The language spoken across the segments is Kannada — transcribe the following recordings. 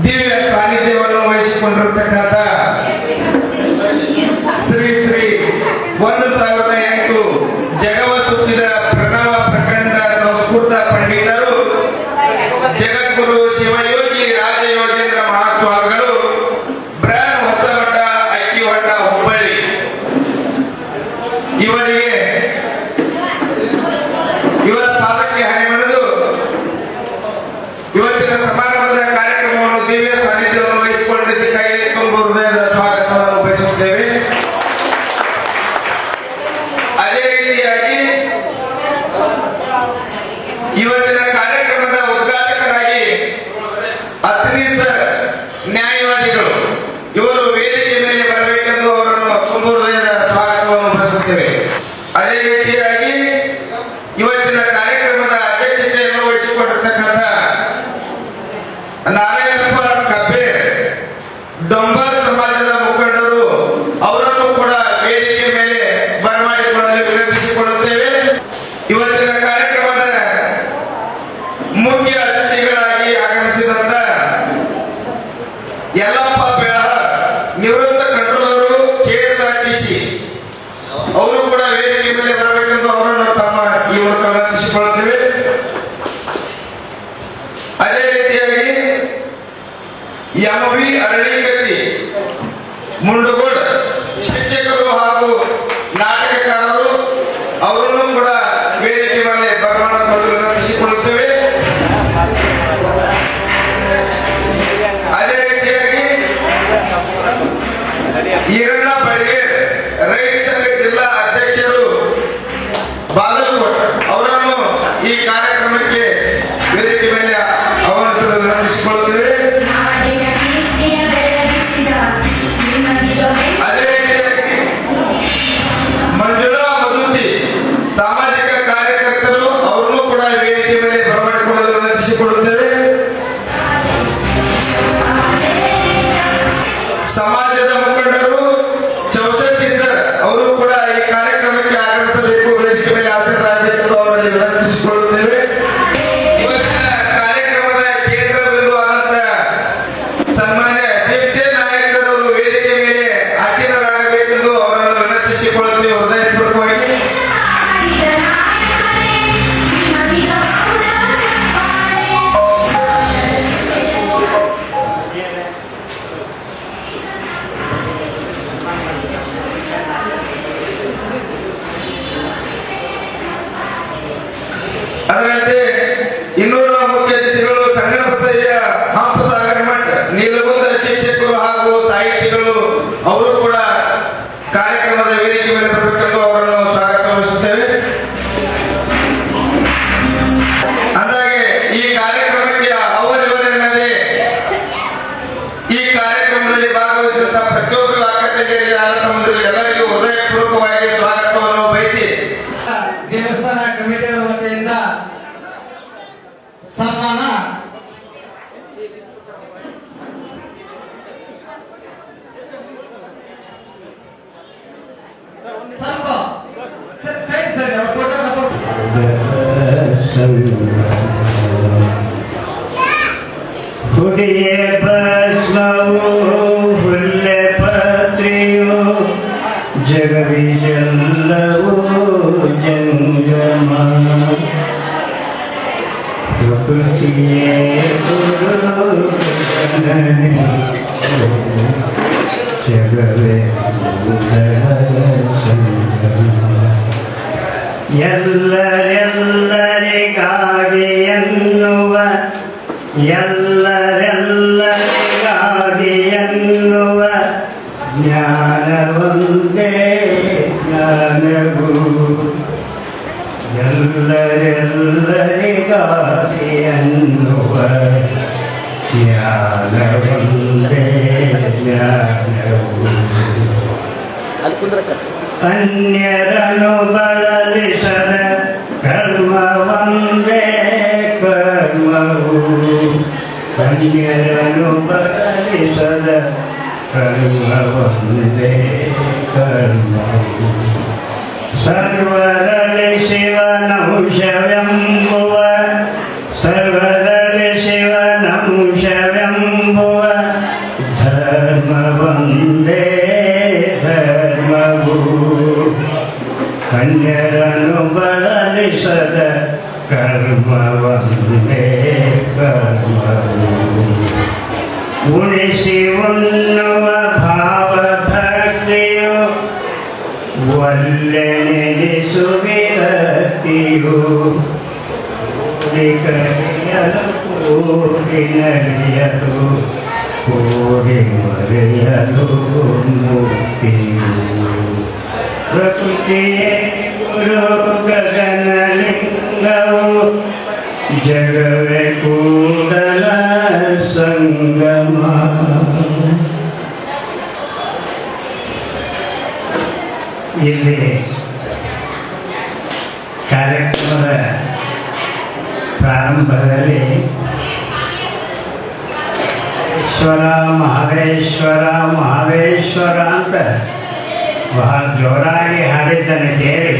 ದಿವ್ಯ ಸಾನ್ನಿಧ್ಯವನ್ನು ವಹಿಸಿಕೊಂಡಿರತಕ್ಕಂಥ ಶ್ರೀ ಶ್ರೀ 1008 ಜಗವ ಸುತ್ತಿದ ಪ್ರಣವ ಪ್ರಖಂಡ ಸಂಸ್ಕೃತ ಪಂಡಿತರು ಜಗದ್ಗುರು ಶಿವಯೋಗಿ ರಾಜಯೋಗೇಂದ್ರ ಮಹಾಸ್ವಾಮಿಗಳು ಬ್ರ್ಯಾಂಡ್ ಹೊಸಮಠ ಅಕ್ಕಿಹೊಂಡ ಹುಬ್ಬಳ್ಳಿ ಇವರ ಪಾದಕ್ಕೆ ಹಣೆ ಮಾಡಿದು ಇವತ್ತಿನ ಸಮಾರಂಭದ ಕಾರ್ಯಕ್ರಮವನ್ನು ದಿವ್ಯ ಸಾನ್ನಿಧ್ಯವನ್ನು ವಹಿಸಿಕೊಂಡಿದ್ದಕ್ಕಾಗಿ ತುಂಬ ಹೃದಯದ ಸ್ವಾಗತವನ್ನು ಬಯಸುತ್ತೇವೆ. ಅದೇ ರೀತಿಯಾಗಿ ಇವತ್ತಿನ ಕಾರ್ಯಕ್ರಮದ ಉದ್ಘಾಟಕರಾಗಿ ಅತ್ರಿ ಸರ್ ನ್ಯಾಯವಾದಿಗಳು ಇವರು ವೇದಿಕೆ ಮೇಲೆ ಬರಬೇಕೆಂದು ಅವರನ್ನು ತುಂಬ ಹೃದಯದ ಸ್ವಾಗತವನ್ನು ಬಯಸುತ್ತೇವೆ. ಅದೇ ರೀತಿಯಾಗಿ ಇವತ್ತಿನ ಕಾರ್ಯಕ್ರಮದ ಅಧ್ಯಕ್ಷತೆಯನ್ನು ವಹಿಸಿಕೊಂಡಿರ್ತಕ್ಕಂಥ ನಾರಾಯಣಪ್ಪ ಕಬೇರ್ ಡೊಂಬರ್ ಸಮಾಜದ ಮುಖಂಡರು ಅವರನ್ನು ಕೂಡ ವೇದಿಕೆ ಮೇಲೆ ಬರಮಾಡಿಕೊಳ್ಳಲು ವಿನಂತಿಸಿಕೊಳ್ಳುತ್ತೇವೆ. ಇವತ್ತಿನ ಕಾರ್ಯಕ್ರಮದ ಮುಖ್ಯ ಅತಿಥಿಗಳಾಗಿ ಆಗಮಿಸಿದಂತ ಯಲ್ಲಪ್ಪ ಬೆಳಹರ್ ನಿವೃತ್ತ ಕಂಟ್ರೋಲರು KSRTC ಅವರು ಕೂಡ ವೇದಿಕೆ ಮೇಲೆ ಬರಬೇಕೆಂದು ಅವರನ್ನು ತಮ್ಮ ಈ ಮೂಲಕ ವಿನಂತಿಸಿಕೊಳ್ಳುತ್ತೇವೆ. ಅದೇ ರೀತಿಯಾಗಿ MV ಅರಳಿಕಟ್ಟಿ ಮುಂಡಗೋಡ ಶಿಕ್ಷಕರು ಹಾಗೂ ನಾಟಕಕಾರರು ಅವರನ್ನು ಕೂಡ ವೇದಿಕೆ ಮೇಲೆ ಬರಮಾಡಿಕೊಳ್ಳಲು ವಿನಂತಿಸಿಕೊಳ್ಳುತ್ತೇವೆ. ಅದೇ ರೀತಿಯಾಗಿ ಈರಣ್ಣ ಬಳಿಗೆ ರೈತ ಸಂಘ ಜಿಲ್ಲಾ ಅಧ್ಯಕ್ಷರು ಬಾಗಲಕೋಟೆ ಅವರನ್ನು ಈ ಕಾರ್ಯಕ್ರಮಕ್ಕೆ ವೇದಿಕೆ ಮೇಲೆ ಆಹ್ವಾನಿಸಲು ವಿನಂತಿಸಿಕೊಳ್ಳುತ್ತೇವೆ. ಅದೇ ರೀತಿಯಾಗಿ ಮಂಜುಳಾ ಮಧುತಿ ಸಾಮಾಜಿಕ ಕಾರ್ಯಕರ್ತರು ಅವರನ್ನು ಕೂಡ ವೇದಿಕೆ ಮೇಲೆ ಬರಮಾಡಿಕೊಳ್ಳಲು ವಿನಂತಿಸಿಕೊಳ್ಳುತ್ತೇವೆ. ಸಮಾಜದ ಮುಖಂಡರು ಚೌಶೆಟ್ಟಿ ಸರ್ ಅವರು ಕೂಡ ಈ ಕಾರ್ಯಕ್ರಮಕ್ಕೆ ಆಗಮಿಸಬೇಕು, ವೇದಿಕೆ ಮೇಲೆ ಹಾಜರಾಗಬೇಕೆಂದು ಅವರಲ್ಲಿ ವಿನಂತಿಸಿಕೊಳ್ಳುತ್ತೇವೆ. ಇವತ್ತಿನ ಕಾರ್ಯಕ್ರಮದ ಕೇಂದ್ರ ಬಿಂದು ಆದಂತ ಸನ್ಮಾನ್ಯ ದೀಪ್ಸೆ ನಾಯಕ್ ಸರ್ ಅವರು ವೇದಿಕೆ ಮೇಲೆ ಆಸೀನರಾಗಬೇಕೆಂದು ಅವರನ್ನು ವಿನಂತಿಸಿಕೊಳ್ಳುತ್ತೇವೆ ಹೃದಯಪೂರ್ವಕವಾಗಿ. ಅದರಂತೆ ಇನ್ನೂರ ಮುಖ್ಯ ಅತಿಥಿಗಳು ಸಂಗನಬಸಯ್ಯ ಹಂಪಸಾಗರ ಮಠ ನೀಲಗುಂದ ಶಿಕ್ಷಕರು ಹಾಗೂ ಸಾಹಿತಿಗಳು ಅವರು ಕೂಡ ಕಾರ್ಯಕ್ರಮದ ವೇದಿಕೆ ಮೇಲೆ ಬರಬೇಕೆಂದು ಅವರನ್ನು ಸ್ವಾಗತಿಸುತ್ತೇವೆ. ಅಂದಾಗೆ ಈ ಕಾರ್ಯಕ್ರಮಕ್ಕೆ ಅವರಿವರೆನ್ನದೇ ಈ ಕಾರ್ಯಕ್ರಮದಲ್ಲಿ ಭಾಗವಹಿಸಿದ ಪ್ರತಿಯೊಬ್ಬರು ಅಕ್ಕತೆಗೆಯಲ್ಲಿ ಆನಂದ ಎಲ್ಲರಿಗೂ ಹೃದಯಪೂರ್ವಕವಾಗಿ ಸ್ವಾಗತವನ್ನು ಬಯಸಿ ದೇವಸ್ಥಾನ ಕಮಿಟಿಯವರ ವತಿಯಿಂದ ಸನ್ಮಾನ ಹುಡಿಯೇ ಭಸ್ಮವು ಹುಲ್ಲೆ ಪತ್ರಿಯು ಜಗವಿದೆಲ್ಲವೂ ಜಂಗಮ ಪ್ರಕೃತಿಯೇ ಜಗವೇ ಎಲ್ಲರೆಲ್ಲರಿಗಾಗಿ ಎನ್ನುವ ಎಲ್ಲರೆಲ್ಲರಿಗಾಗಿ ಎನ್ನುವ ಜ್ಞಾನವೊಂದೇ ಜ್ಞಾನವು ಎಲ್ಲರೆಲ್ಲರಿಗಾಗಿ ಎನ್ನುವ ಜ್ಞಾನವೊಂದೇ ಜ್ಞಾನವು ಅನ್ಯರನು ಬಳಲಿಸದ ಕರ್ಮವೊಂದೇ ಕರ್ಮವು ಅನ್ಯರನು ಬಳಲಿಸದ ಕರ್ಮವೊಂದೇ ಕರ್ಮವು ಸರ್ವರಲ್ಲಿ ಶಿವನಂಶವೆಂಬುವ ಸರ್ವದಲ್ಲಿ ಶಿವನಂಶವೆಂಬುವ ಉಣಿಸಿ ಉಣ್ಣುವ ಭಾವ ಭಕ್ತಿಯು ಒಲ್ಲೆ ನೆನೆಸುವಿರತಿಯು ಕರೆಯಲು ಕೂಡಿ ನಡೆಯಲು ಕೂಡಿ ಮರೆಯಲು ಮುಕ್ತಿಯು ಪ್ರಕೃತಿಯೇ ಗುರು ಗಗನಲಿಂಗವು ಜಗವೇ ಕೂಡಲ ಸಂಗಮ. ಇಲ್ಲಿ ಕಾರ್ಯಕ್ರಮದ ಪ್ರಾರಂಭದಲ್ಲಿ ಈಶ್ವರ ಮಹದೇಶ್ವರ ಮಹದೇಶ್ವರ ಅಂತ ಬಹಳ ಜೋರಾಗಿ ಹಾಡಿದ್ದನ್ನು ಕೇಳಿ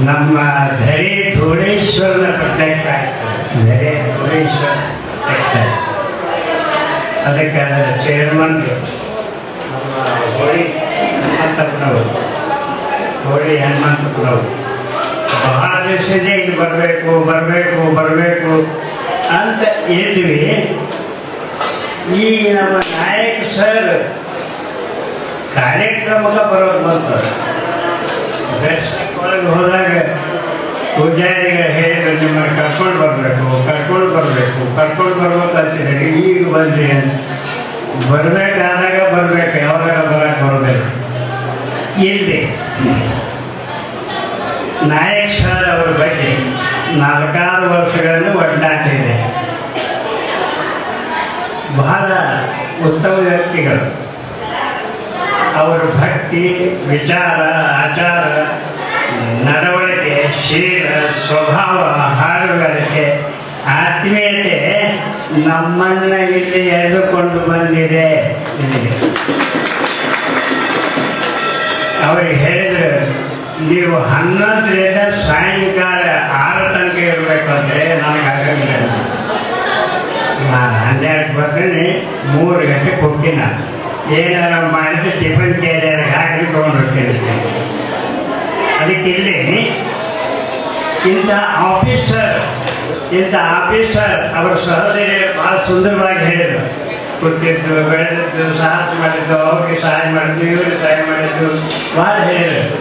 ನಮ್ಮ ಧರಿ ಧೂಳೇಶ್ವರನ ಪ್ರತ್ಯಕ್ಷ ಆಗ್ತದೆ. ಧರೆ ಧೂಳೇಶ್ವರ ಪ್ರತ್ಯಕ್ಷ. ಅದಕ್ಕೆ ಅದರ ಚೇರ್ಮನ್ ನಮ್ಮ ಹೋಳಿ ಹನುಮಂತಪ್ಪನವರು ಬಹಳ ದಿವಸದಿಂದ ಇಲ್ಲಿ ಬರಬೇಕು ಅಂತ ಇದ್ವಿ. ಈ ನಮ್ಮ ನಾಯಕ ಸರ್ ಕಾರ್ಯಕ್ರಮಕ್ಕೆ ಬರೋದು ಬಂತು. ಒಳಗೆ ಹೋದಾಗ ಪೂಜಾರಿಗಳು ಹೇಳಿದ್ರು ನಿಮ್ಮನ್ನು ಕರ್ಕೊಂಡು ಬರ್ಬೇಕು ಅಂತಿದ್ದಾರೆ. ಈಗ ಬಂದ್ರಿ ಅಂತ ಬರಬೇಕಾದಾಗ ಬರಬೇಕು, ಯಾವಾಗ ಬರಕ್ಕೆ ಬರಬೇಕು. ಇಲ್ಲಿ ನಾಯಕ್ ಸರ್ ಅವರ ಬಗ್ಗೆ 4 ವರ್ಷಗಳನ್ನು ಒಡನಾಟ ಇದೆ. ಬಹಳ ಉತ್ತಮ ವ್ಯಕ್ತಿಗಳು. ಅವರ ಭಕ್ತಿ, ವಿಚಾರ, ಆಚಾರ, ನಡವಳಿಕೆ, ಶೀಲ, ಸ್ವಭಾವ, ಹಾಡುಗಾರಿಕೆ, ಆತ್ಮೀಯತೆ ನಮ್ಮನ್ನು ಇಲ್ಲಿ ಎಳೆದುಕೊಂಡು ಬಂದಿದೆ. ಅವರಿಗೆ ಹೇಳಿದ್ರು, ನೀವು 11ರಿಂದ ಸಾಯಂಕಾಲ 6 ತನಕ ಇರಬೇಕಂದ್ರೆ ನನಗೆ ಆಗಂಗಿಲ್ಲ. ನಾನು 12 ಬರ್ತೀನಿ, 3 ಗಂಟೆಗೆ ಹೋಗ್ತೀನಿ. ನಾನು ಏನಾರ ಮಾಡಿದ್ರೆ ಟಿಫನ್ ಕೇಳಿದ್ರೆ ಹಾಕಿ ತೊಗೊಂಡು ಹೋಗ್ತೀನಿ. ಅದಕ್ಕೆ ಇಲ್ಲಿ ಇಂಥ ಆಫೀಸರ್ ಅವರ ಸಹೋದರಿ ಭಾಳ ಸುಂದರವಾಗಿ ಹೇಳಿದರು. ಕೂತಿದ್ದು, ಬೆಳೆದಿದ್ದು, ಸಾಹಸ ಮಾಡಿದ್ದು, ಅವ್ರಿಗೆ ಸಹಾಯ ಮಾಡಿದ್ದು, ಇವ್ರಿಗೆ ಸಹಾಯ ಮಾಡಿದ್ದು ಭಾಳ ಹೇಳಿದರು.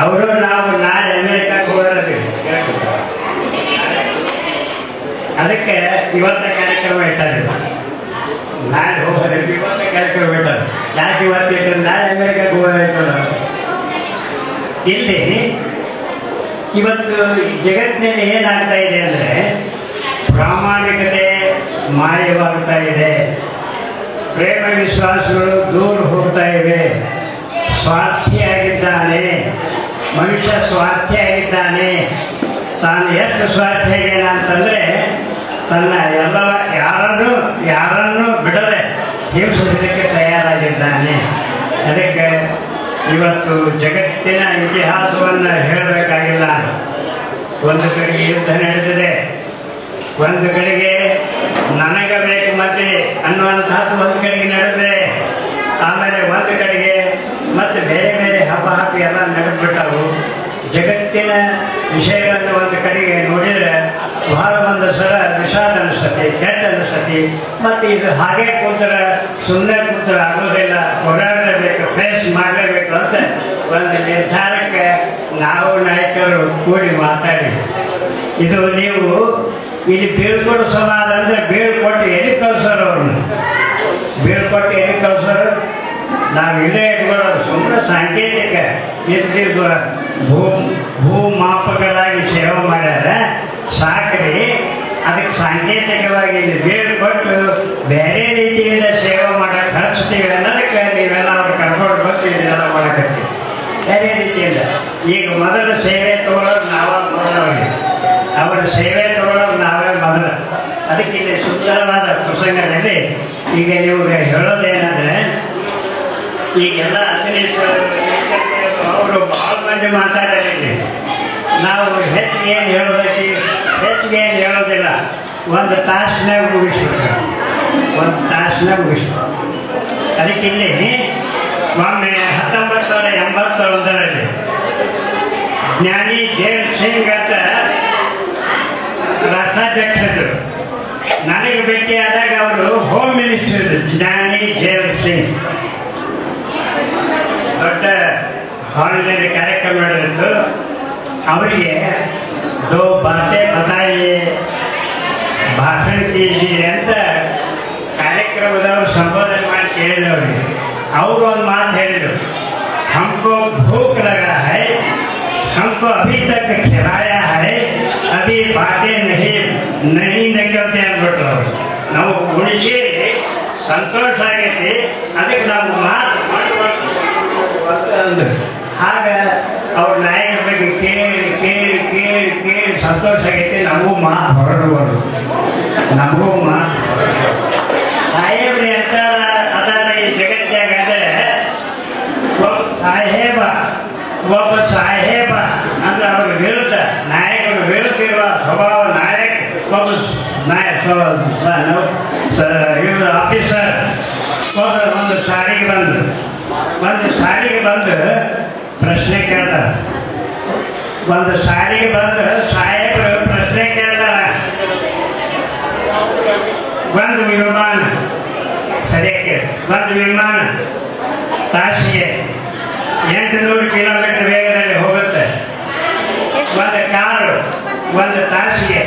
ಅವರು ನಾವು ನಾಳೆ ಅಮೇರಿಕಕ್ಕೆ ಹೋಗೋದ್ರಿ. ಅದಕ್ಕೆ ಇವತ್ತ ಕಾರ್ಯಕ್ರಮ ಇಟ್ಟಾರೆ. ನಾಳೆ ಹೋಗೋದ್ರೆ ಇವತ್ತ ಕಾರ್ಯಕ್ರಮ ಇಟ್ಟಾರೆ. ಯಾಕೆ ಇವತ್ತಿಟ್ಟು ನಾಳೆ ಅಮೇರಿಕಕ್ಕೆ ಹೋಗೋದಿರ್ತದ. ಇಲ್ಲಿ ಇವತ್ತು ಜಗತ್ತಿನಲ್ಲಿ ಏನಾಗ್ತಾ ಇದೆ ಅಂದರೆ ಪ್ರಾಮಾಣಿಕತೆ ಮಾಯವಾಗ್ತಾ ಇದೆ. ಪ್ರೇಮ ವಿಶ್ವಾಸಗಳು ದೂರ ಹೋಗ್ತಾ ಇವೆ. ಸ್ವಾರ್ಥಿಯಾಗಿದ್ದಾನೆ ಮನುಷ್ಯ, ಸ್ವಾರ್ಥಿಯಾಗಿದ್ದಾನೆ. ತಾನು ಎಷ್ಟು ಸ್ವಾರ್ಥಿಯಾಗೇನ ಅಂತಂದರೆ ತನ್ನ ಎಲ್ಲ ಯಾರನ್ನು ಬಿಡದೆ ಹಿಂಸಿಸಲಿಕ್ಕೆ ತಯಾರಾಗಿದ್ದಾನೆ. ಅದಕ್ಕೆ ಇವತ್ತು ಜಗತ್ತಿನ ಇತಿಹಾಸವನ್ನು ಹೇಳಬೇಕಾಗಿಲ್ಲ. ಒಂದು ಕಡೆಗೆ ಯುದ್ಧ ನಡೆದಿದೆ, ಒಂದು ಕಡೆಗೆ ನನಗೆ ಬೇಕು ಮತ್ತೆ ಅನ್ನುವಂಥದ್ದು ಒಂದು ಕಡೆಗೆ ನಡೆದಿದೆ. ಆಮೇಲೆ ಒಂದು ಕಡೆಗೆ ಮತ್ತು ಬೇರೆ ಬೇರೆ ಹಬ್ಬ ಎಲ್ಲ ನಡೆದ್ಬಿಟ್ಟವು. ಜಗತ್ತಿನ ವಿಷಯಗಳನ್ನು ಒಂದು ಕಡೆಗೆ ನೋಡಿದರೆ ಬಹಳ ಒಂದು ಸಲ ವಿಷಾದ ಅನಿಸ್ತತಿ, ಕೆಟ್ಟ ಅನಿಸ್ತತಿ. ಮತ್ತು ಇದು ಹಾಗೆ ಕೂತ್ರೆ ಸುಮ್ಮನೆ ಕೂತ್ರೆ ಆಗೋದಿಲ್ಲ, ಹೋರಾಡಲೇಬೇಕು, ಫೇಸ್ ಮಾಡಲೇಬೇಕು ಅಂತ ಒಂದು ನಿರ್ಧಾರಕ್ಕೆ ನಾವು ನಾಯಕರು ಕೂಡಿ ಮಾತಾಡಿ. ಇದು ನೀವು ಇಲ್ಲಿ ಬೀಳ್ಕೊಡು ಸಮಾಜ ಅಂದರೆ ಬೀಳ್ಕೊಟ್ಟು ಎಲ್ಲಿ ಕಳ್ಸೋರು, ಅವ್ರನ್ನ ಬೀಳ್ಕೊಟ್ಟು ಎಲ್ಲಿ ಕಳ್ಸೋರು. ನಾವು ಇಲ್ಲೇ ಇಟ್ಕೊಳ್ಳೋದು ಸುಮ್ಮನೆ ಸಾಂಕೇತಿಕ ಇರ್ತಿದ್ವ ಭೂಮಾಪಕರಾಗಿ ಸೇವೆ ಮಾಡ್ಯಾರ ಸಾಕ್ರಿ. ಅದಕ್ಕೆ ಸಾಂಕೇತಿಕವಾಗಿ ಇಲ್ಲಿ ಬೀಳ್ಕೊಟ್ಟು ಬೇರೆ ರೀತಿಯಿಂದ ಸೇವೆ ಮಾಡಕ್ಕೆ ಹಚ್ತೀವಿ ಅನ್ನೋದಕ್ಕೆ ನೀವೆಲ್ಲ ಅವ್ರು ಕರ್ಕೊಂಡು ಬಂದು ಇದೆಲ್ಲ ಮಾಡಕತ್ತೀವಿ ಬೇರೆ ರೀತಿಯಿಂದ. ಈಗ ಮೊದಲು ಸೇವೆ ತಗೊಳ್ಳೋದು ನಾವೇ ಮೊದಲವರಿಗೆ, ಅವರ ಸೇವೆ ತಗೊಳ್ಳೋದು ನಾವೇ ಮೊದಲು. ಅದಕ್ಕೆ ಇಲ್ಲಿ ಸುಂದರವಾದ ಪ್ರಸಂಗದಲ್ಲಿ ಈಗ ನೀವು ಹೇಳೋದೇನೆಂದರೆ, ಈಗೆಲ್ಲ ಅವರು ಭಾಳ ಮಂದಿ ಮಾತಾಡಿರಿ. ನಾವು ಹೆಚ್ಚಿಗೆ ಏನು ಹೇಳೋದಕ್ಕೆ ಹೆಚ್ಚಿಗೆ ಏನು ಹೇಳೋದಿಲ್ಲ. ಒಂದು ತಾಸಿನಾಗ ಮುಗಿಸ್ಬೇಕು. ಅದಕ್ಕೆ ಇಲ್ಲಿ ಒಮ್ಮೆ 1981ರಲ್ಲಿ ಜ್ಞಾನಿ ಜೈಲ್ ಸಿಂಗ್ ಅಂತ ರಾಷ್ಟ್ರಾಧ್ಯಕ್ಷರು. ನನಗೆ ಭೇಟಿಯಾದಾಗ ಅವರು ಹೋಮ್ ಮಿನಿಸ್ಟರ್ ಜ್ಞಾನಿ ಜೇಲ್ ಸಿಂಗ್ ದೊಡ್ಡ ಹಾಲಿನಲ್ಲಿ ಕಾರ್ಯಕ್ರಮ ನಡೆದಿತ್ತು. ಅವರಿಗೆ ದೋ ಬಾತೆ ಬತಾಯಿ ಭಾಷಣ ಕೀಜಿರಿ ಅಂತ ಕಾರ್ಯಕ್ರಮದವರು ಸಂಬೋಧನೆ ಮಾಡಿ ಕೇಳಿದವ್ರಿಗೆ ಅವರು ಒಂದು ಮಾತು ಹೇಳಿದರು, हमको भूख लगा है, हमको अभी तक खिलाया है, अभी बातें नहीं निकलते ಅಂದ್ಬಿಟ್ರು. ನಾವು ಉಳಿಸಿ ಸಂತೋಷ ಆಗೈತಿ, ಅದಕ್ಕೆ ನಾವು ಮಾತು ಮಾಡಬೇಕು ಅಂದ್ರು. ಆಗ ಅವ್ರ ನಾಯಕರ ಬಗ್ಗೆ ಕೇಳಿ ಕೇಳಿ ಕೇಳಿ ಕೇಳಿ ಸಂತೋಷ ಆಗೈತಿ. ನಮಗೂ ಮಾತು ಹೊರಡುವರು, ನಮಗೂ ಮಾತು ಸಾಹೇಬ್ರಿ ಅಂತ ಅದಾರ ಈ ಜಗತ್ತಾಗ. ಒಬ್ಬ ಸಾಹೇಬ ಅಂದ್ರೆ ಅವ್ರ ವಿರುದ್ಧ ನಾಯಕರ ವಿರುದ್ಧ ಇರುವ ಸ್ವಭಾವ ನಾಯಕ ಒಬ್ಬ ಇವರು ಆಫೀಸರ್ ಒಂದು ಸಾರಿಗೆ ಬಂದು ಪ್ರಶ್ನೆ ಕೇಳ್ತಾರೆ. ಒಂದು ಸಾರಿಗೆ ಬಂದು ಸಾಹೇಬರು ಪ್ರಶ್ನೆ ಕೇಳ್ತಾರೆ. ಒಂದು ವಿಮಾನ ಸರಿಯಕ್ಕೆ ಒಂದು ವಿಮಾನ ತಾಸಿಗೆ 800 ಕಿಲೋಮೀಟರ್ ವೇಗದಲ್ಲಿ ಹೋಗುತ್ತೆ. ಒಂದು ಕಾರು ಒಂದು ತಾಸಿಗೆ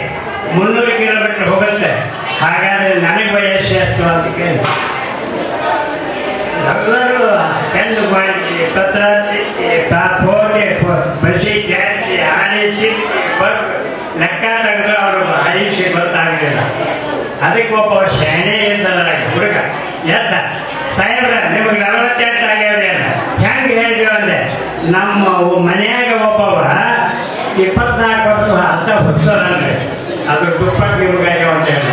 300 ಕಿಲೋಮೀಟರ್ ಹೋಗುತ್ತೆ. ಹಾಗಾದರೆ ನನಗೆ ವಯಸ್ಸು ಎಷ್ಟು ಅಂತ ಕೇಳಿ ಎಲ್ಲರೂ ಪೆನ್ನು ಮಾಡಿ ಪತ್ರ ಫೋಟೆ ಬಸಿ ಜಾಸ್ತಿ ಆಲಿಸಿ ಲೆಕ್ಕ ತೆಗೆದು ಅವರು ಆಯುಷ್ಯ ಗೊತ್ತಾಗಲಿಲ್ಲ. ಅದಕ್ಕೆ ಒಬ್ಬ ಶಾಣೆ ಇದ್ದಲ್ಲ ಹುಡುಗ ಎದ್ದ, ಸಾಹೇಬ್ರ ನಿಮಗೆ 48 ಆಗ್ಯಾವ್ರಿ ಅಲ್ಲ, ಹೆಂಗೆ ಹೇಳಿದೇವ ಅಂದ್ರೆ ನಮ್ಮ ಮನೆಯಾಗ ಒಬ್ಬವ 24 ವರ್ಷ ಅಂತ ಹುಡ್ಸೋದಂದ್ರೆ ಅದು ದುಪ್ಪಟ್ಟು ನಿಮಗಾಗ್ಯಾವ ಅಂತ ಹೇಳಿ.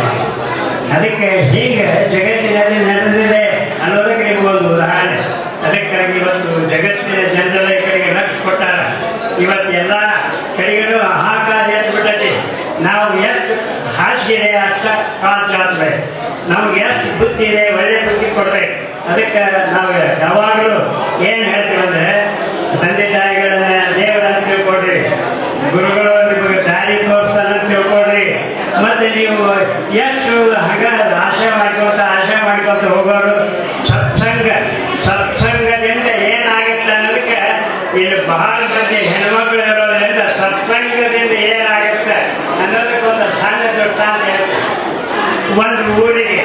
ಅದಕ್ಕೆ ಹೀಗೆ ಜಗತ್ತಿನಲ್ಲಿ ನಡೆದಿದೆ ಅನ್ನೋದಕ್ಕೆ ನಿಮಗೊಂದು ಉದಾಹರಣೆ. ಅದಕ್ಕಾಗಿ ಇವತ್ತು ಜಗತ್ತಿನ ಜನರೆಲ್ಲ ಈ ಕಡೆಗೆ ಲಕ್ಷ್ಯ ಕೊಟ್ಟಾರ. ಇವತ್ತು ಎಲ್ಲ ಕಡೆಗಳು ಹಾಹಾಕಾರ ಎದ್ದು ಬಿಟ್ಟೈತಿ. ನಾವು ಎಷ್ಟು ಹಾಸಿಗೆ ಅಷ್ಟ ಕಾಲು ಚಾಚಬೇಕು, ನಮ್ಗೆ ಎಷ್ಟು ಬುದ್ಧಿ ಇದೆ ಒಳ್ಳೆ ಬುದ್ಧಿ ಕೊಡ್ಬೇಕು. ಅದಕ್ಕೆ ನಾವು ಯಾವಾಗಲೂ ಏನು ಹೇಳ್ತೀವಿ ಅಂದರೆ ತಂದೆ ತಾಯಿಗಳನ್ನ ದೇವರನ್ನು ತಿಳ್ಕೊಡ್ರಿ, ಗುರುಗಳು ನಿಮಗೆ ದಾರಿ ತೋರಿಸ್ತಾನಂತ ತಿಳ್ಕೊಡ್ರಿ. ಮತ್ತೆ ನೀವು ಎಷ್ಟು ಹಂಗ ಆಶೆ ಮಾಡ್ಕೊತ ಹೋಗೋರು ಸತ್ಸಂಗದಿಂದ ಏನಾಗುತ್ತೆ ಅನ್ನೋದಕ್ಕೆ ಇಲ್ಲಿ ಬಹಳ ಮಂದಿ ಹೆಣ್ಮಕ್ಳು ಇರೋದ್ರಿಂದ ಸತ್ಸಂಗದಿಂದ ಏನಾಗುತ್ತೆ ಅನ್ನೋದಕ್ಕೆ ಒಂದು ಸಣ್ಣ ದೃಷ್ಟಾಂತ ಹೇಳ್ತಾರೆ. ಒಂದು ಊರಿಗೆ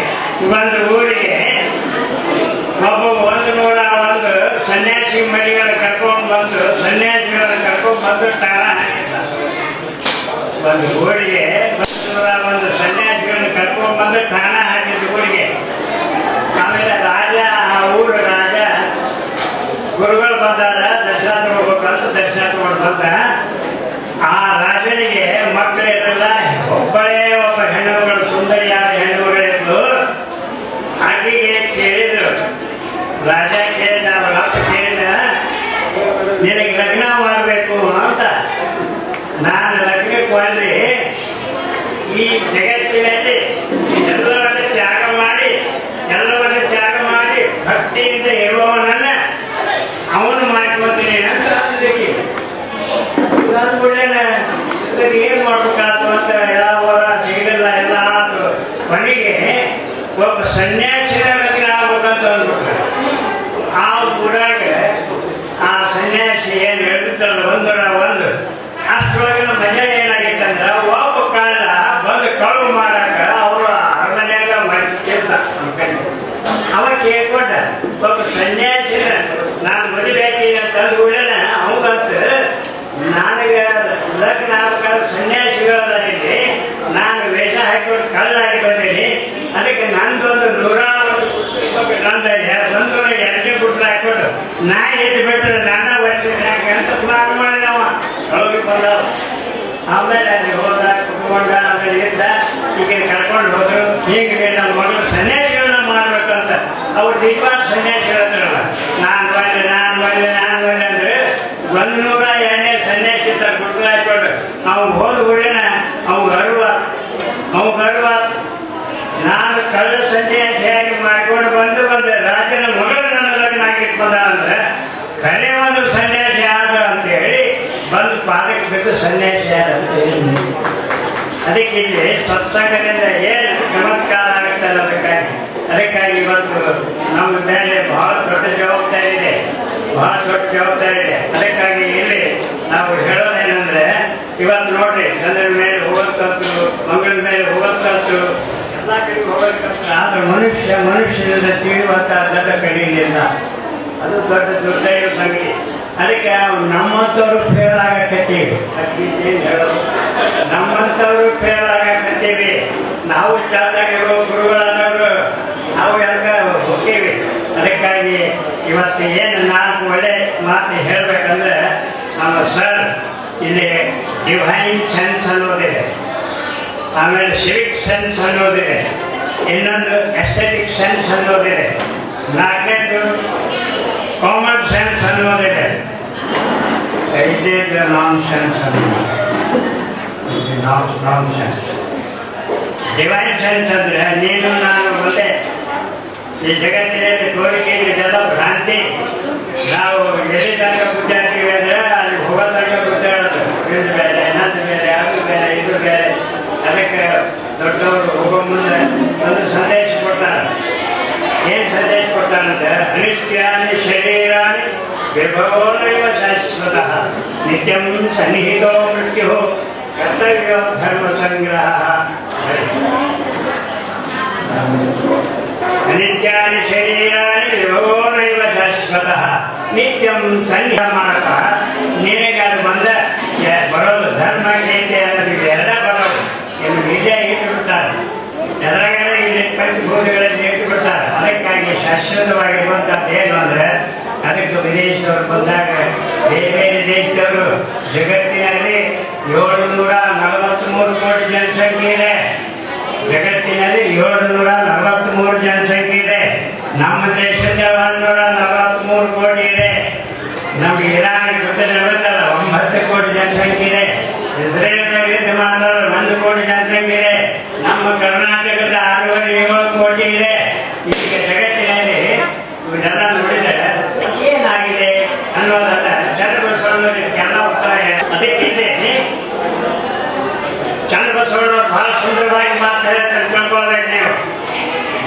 ಒಂದು ಸನ್ಯಾಸಿ ಮರಿಗಳನ್ನು ಕರ್ಕೊಂಡು ಬಂದು ಠಾಣ ಹಾಕಿದ್ದ. ಒಂದು ಊರಿಗೆ ಒಂದು ಸನ್ಯಾಸಿಗಳನ್ನು ಕರ್ಕೊಂಡು ಬಂದು ಠಾಣ ಹಾಕಿದ್ದು ಊರಿಗೆ. ಆಮೇಲೆ ರಾಜ, ಆ ಊರು ರಾಜ ಗುರುಗಳು ಬಂದಾರ, ದರ್ಶನ ತಗೋಬೇಕಂತ ದರ್ಶನ ತಗೊಂಡು ಬಂದ. ಆ ರಾಜನಿಗೆ ಮಕ್ಕಳಿರಲ್ಲ, ಒಬ್ಬಳೇ ಒಬ್ಬ ಹೆಣ್ಣುಗಳು, ಸುಂದರಿಯಾದ ಹೆಣ್ಣುಗಳಿದ್ದು. ಆಕೆಗೆ ಕೇಳಿದ್ರು, ರಾಜ ಕೇಳಿದ, ಅವರ ಅಪ್ಪ ಕೇಳಿದ, ನಿನಗೆ ಲಗ್ನ ಮಾಡಬೇಕು ಅಂತ. ನಾನು ಲಗ್ನಕ್ಕೆ ಬಂದ್ರೆ ಈ ಜಗತ್ತಿನಲ್ಲಿ ಎಲ್ಲವನ್ನ ತ್ಯಾಗ ಮಾಡಿ ಭಕ್ತಿಯಿಂದ ಇರುವವನನ್ನ ಅವನು ಮಾಡ್ಕೊತೀನಿ ಅಂತ ಅಂದಕ್ಕೆ ಏನ್ ಮಾಡ್ಬೇಕಾಯ್ತು ಅಂತ ಯಾವ ಸಿಗಲಿಲ್ಲ, ಎಲ್ಲ ಆದ್ರು. ಕೊನೆಗೆ ಒಬ್ಬ ಸನ್ಯಾಸಿನ ಲಗ್ನ ಆಗ್ಬೇಕಂತ ಅಂದ್ಬಿಟ್ರೆ ಆ ಊರಾಗ ಆ ಸನ್ಯಾಸಿ ಏನು ಹೇಳ್ತಿದ್ದಲ್ಲ ಒಂದು ಅಷ್ಟರೊಳಗಿನ ಮಜಾ ಏನಾಗಿತ್ತಂದ್ರ ಒಬ್ಬ ಕಳ್ಳ ಬಂದು ಕಳು ಮಾಡಾಕ ಅವರು ಅರಮನೆಯಾಗ ಮಾಡಿಸ್ತಿರ್ತ. ಅವ ಕೇಳ್ಕೊಂಡ ಒಬ್ಬ ಸನ್ಯಾಸಿನ ನಾನು ಮದುವೆ ಅಂತ ಅಂದ್ಬಿಡೇನ ಅವಂಗಂತ ನನಗೆ ಲಗ್ನ ಆಗ್ಬೇಕಾದ್ರೆ ಸನ್ಯಾಸಿಗಳಾಗಿದೆ, ನಾನು ವೇಷ ಹಾಕಿಕೊಂಡು ಕಳ್ಳಾಗಿ ಬಂದೀನಿ. ಅದಕ್ಕೆ ನಂದೊಂದು 102 ಎರಡನೇ ಗುಡ್ಡ ಹಾಕೊಂಡು ನಾ ಎದ್ದು ಬಿಟ್ಟರೆ ನನ್ನ ಬರ್ತೀನಿ ಅಂತ ಪ್ಲಾನ್ ಮಾಡಿದವ. ಹೋಗಿ ಬಂದವ. ಆಮೇಲೆ ಅಲ್ಲಿ ಹೋದ, ಕುತ್ಕೊಂಡ, ಆಮೇಲೆ ಇದ್ದ. ಈಗ ಕರ್ಕೊಂಡು ಹೋದ್ರು. ಹೀಗೆ ನಮ್ಮ ಮಗಳು ಸನ್ಯಾಸಿಗಳನ್ನ ಮಾಡ್ಬೇಕಂತ ಅವ್ರು ದೀಪ ಸನ್ಯಾಸಿಗಳಲ್ಲ, ನಾನು ಬಂದೆ ಅಂದ್ರೆ 102ನೇ ಸನ್ಯಾಸಿ ತರ ಗುಡ್ಡ ಹಾಕೊಂಡು ಅವ್ನು ಹೋದ ಗುಡಿನ ಅವ್ಗೆ ಅರುವ ನಾನು ಕಳ್ಳ ಸನ್ಯಾಸಿಯಾಗಿ ಮಾಡ್ಕೊಂಡು ಬಂದೆ. ರಾಜನ ಮಗಳು ನನ್ನ ಲಗ್ನ ಆಗಿಟ್ಟು ಬಂದ ಅಂದ್ರೆ ಕರೆ ಒಂದು ಸನ್ಯಾಸಿ ಆದ ಅಂತ ಹೇಳಿ ಬಂದು ಪಾದಕ್ಕೆ ಬಿದ್ದು ಸನ್ಯಾಸಿ ಆದ ಅಂತ ಹೇಳಿ. ಅದಕ್ಕೆ ಇಲ್ಲಿ ಸತ್ಸಂಗದಿಂದ ಏನು ಚಮತ್ಕಾರ ಆಗುತ್ತಲ್ಲ ಅದಕ್ಕಾಗಿ ಇವತ್ತು ನಮ್ಮ ಮೇಲೆ ಬಹಳ ದೊಡ್ಡ ಜವಾಬ್ದಾರಿ ಇದೆ, ಬಹಳ ದೊಡ್ಡ ಜವಾಬ್ದಾರಿ ಇದೆ. ಅದಕ್ಕಾಗಿ ಇಲ್ಲಿ ನಾವು ಹೇಳೋದೇನೆಂದ್ರೆ, ಇವತ್ತು ನೋಡ್ರಿ, ಚಂದ್ರನ ಮೇಲೆ ಹೋಗೋಕ್ಕಂತೂ, ಮಂಗಳನ ಮೇಲೆ ಹೋಗೋಕ್ಕಂತೂ, ಎಲ್ಲ ಕಡೆ ಹೋಗೋಕ್ಕಂತ, ಆದ್ರೆ ಮನುಷ್ಯನಿಂದ ತಿಳಿಯುವಂತ ದೊಡ್ಡ ಕಡೆಯಿಂದ ಅದು ದೊಡ್ಡ ದುರ್ದೈವ ಸಂಗತಿ. ಅದಕ್ಕೆ ನಮ್ಮಂಥವ್ರು ಫೇಲ್ ಆಗಕತ್ತೀವಿ. ಹೇಳೋದು ನಮ್ಮಂಥವ್ರು ಫೇಲ್ ಆಗಕತ್ತೀವಿ. ನಾವು ಚಾಲಾಗಿರೋ ಗುರುಗಳನ್ನವರು ನಾವು ಎಲ್ಲ ಹೋಗ್ತೀವಿ. ಅದಕ್ಕಾಗಿ ಇವತ್ತು ಏನು 4 ಒಳ್ಳೆ ಮಾತು ಹೇಳಬೇಕಂದ್ರೆ, ನಮ್ಮ ಸರ್ ಇಲ್ಲಿ ಡಿವೈನ್ ಸೆನ್ಸ್ ಅನ್ನೋದಿದೆ, ಆಮೇಲೆ ಸಿವಿಕ್ ಸೆನ್ಸ್ ಅನ್ನೋದಿದೆ, ಇನ್ನೊಂದು ಎಸ್ಥೆಟಿಕ್ ಸೆನ್ಸ್ ಅನ್ನೋದಿದೆ, 4ನೇದು ಕಾಮನ್ ಸೆನ್ಸ್ ಅನ್ನೋದಿದೆ, 5ನೇದು ನಾನ್ ಸೆನ್ಸ್ ಅನ್ನೋದು. ನಾನ್ ಸೆನ್ಸ್, ಡಿವೈನ್ ಸೆನ್ಸ್ ಅಂದರೆ ನೀನು ನಾನು ಒಂದೇ. ಈ ಜಗತ್ತಿನಲ್ಲಿ ತೋರಿಕೆ ಇದೆಲ್ಲ ಭ್ರಾಂತಿ. ನಾವು ಎಲ್ಲಿ ತನಕ ಗುದ್ದಾಡ್ತೀವಿ ಅಂದರೆ ಅಲ್ಲಿ ಹೋಗೋ ತನಕ ಗುದ್ದಾಡೋದು. ಇದು ಬೇರೆ, ಇನ್ನೊಂದು ಬೇರೆ, ಅದು ಬೇರೆ, ಇದು ಬೇರೆ. ಅದಕ್ಕೆ ದೊಡ್ಡವರು ಹೋಗೋ ಮುಂದೆ ಒಂದು ಸಂದೇಶ ಕೊಡ್ತಾರೆ. ಏನು ಸಂದೇಶ ಕೊಡ್ತಾರಂದ್ರೆ, ಅನಿತ್ಯಾನಿ ಶರೀರಾನಿ ವಿಭವೋನೈವ ಶಾಶ್ವತಃ ನಿತ್ಯಂ ಸನ್ನಿಹಿತೋ ಮೃತ್ಯು ಕರ್ತವ್ಯ ಧರ್ಮ ಸಂಗ್ರಹ. ಅನಿತ್ಯಾನಿ ಶರೀರಾನಿ ವಿಭವೋನೈವ ಶಾಶ್ವತಃ ನಿತ್ಯಂ ಸನ್ನಿಹ ಮಾಡಕ ನಿನಗೆ ಅದು ಬಂದ ಬರೋದು ಧರ್ಮ ಗೀತೆ ಅನ್ನೋದು ಇವೆಲ್ಲ ಬರೋದು. ಇನ್ನು ನಿಜ ಇಟ್ಟು ಬಿಡ್ತಾರೆ, ಎದುರಾಗಲೇ ಇಲ್ಲಿ ಪಂಚಭೂತಗಳಲ್ಲಿ ಇಟ್ಟು ಬಿಡ್ತಾರೆ. ಅದಕ್ಕಾಗಿ ಶಾಶ್ವತವಾಗಿರುವಂಥದ್ದು ಏನು ಅಂದರೆ, ಅದಕ್ಕೆ ವಿದೇಶದವರು ಬಂದಾಗ ಬೇರೆ ಬೇರೆ ದೇಶದವರು ಜಗತ್ತಿನಲ್ಲಿ 743 ಕೋಟಿ ಜನಸಂಖ್ಯೆ ಇದೆ. ಜಗತ್ತಿನಲ್ಲಿ 743 ಜನಸಂಖ್ಯೆ ಇದೆ. ನಮ್ಮ ದೇಶದ 143 ಕೋಟಿ ಇದೆ. ನಮ್ಗೆ ಇರಾನ್ ಗೊತ್ತಿರಬೇಕಲ್ಲ 9 ಕೋಟಿ ಜನಸಂಖ್ಯೆ ಇದೆ. ಇಸ್ರೇಲ್ನಲ್ಲಿ 1 ಕೋಟಿ ಜನಸಂಖ್ಯೆ ಇದೆ. ನಮ್ಮ ಕರ್ನಾಟಕದ 6.7 ಕೋಟಿ ಇದೆ. ಈಗ ಜಗತ್ತಿನಲ್ಲಿ ಇದೆಲ್ಲ ನೋಡಿದರೆ ಏನಾಗಿದೆ ಅನ್ನೋದನ್ನ ಚನ್ನಬಸವಣ್ಣವರಿಗೆಲ್ಲ ಉತ್ತರ. ಅದಕ್ಕಿಂತ ಚನ್ನಬಸವಣ್ಣವ್ರು ಬಹಳ ಸುಂದರವಾಗಿ ಮಾತಾಡ್ತಾರೆ, ತಿಳ್ಕೊಳ್ಬೇಕು ನೀವು.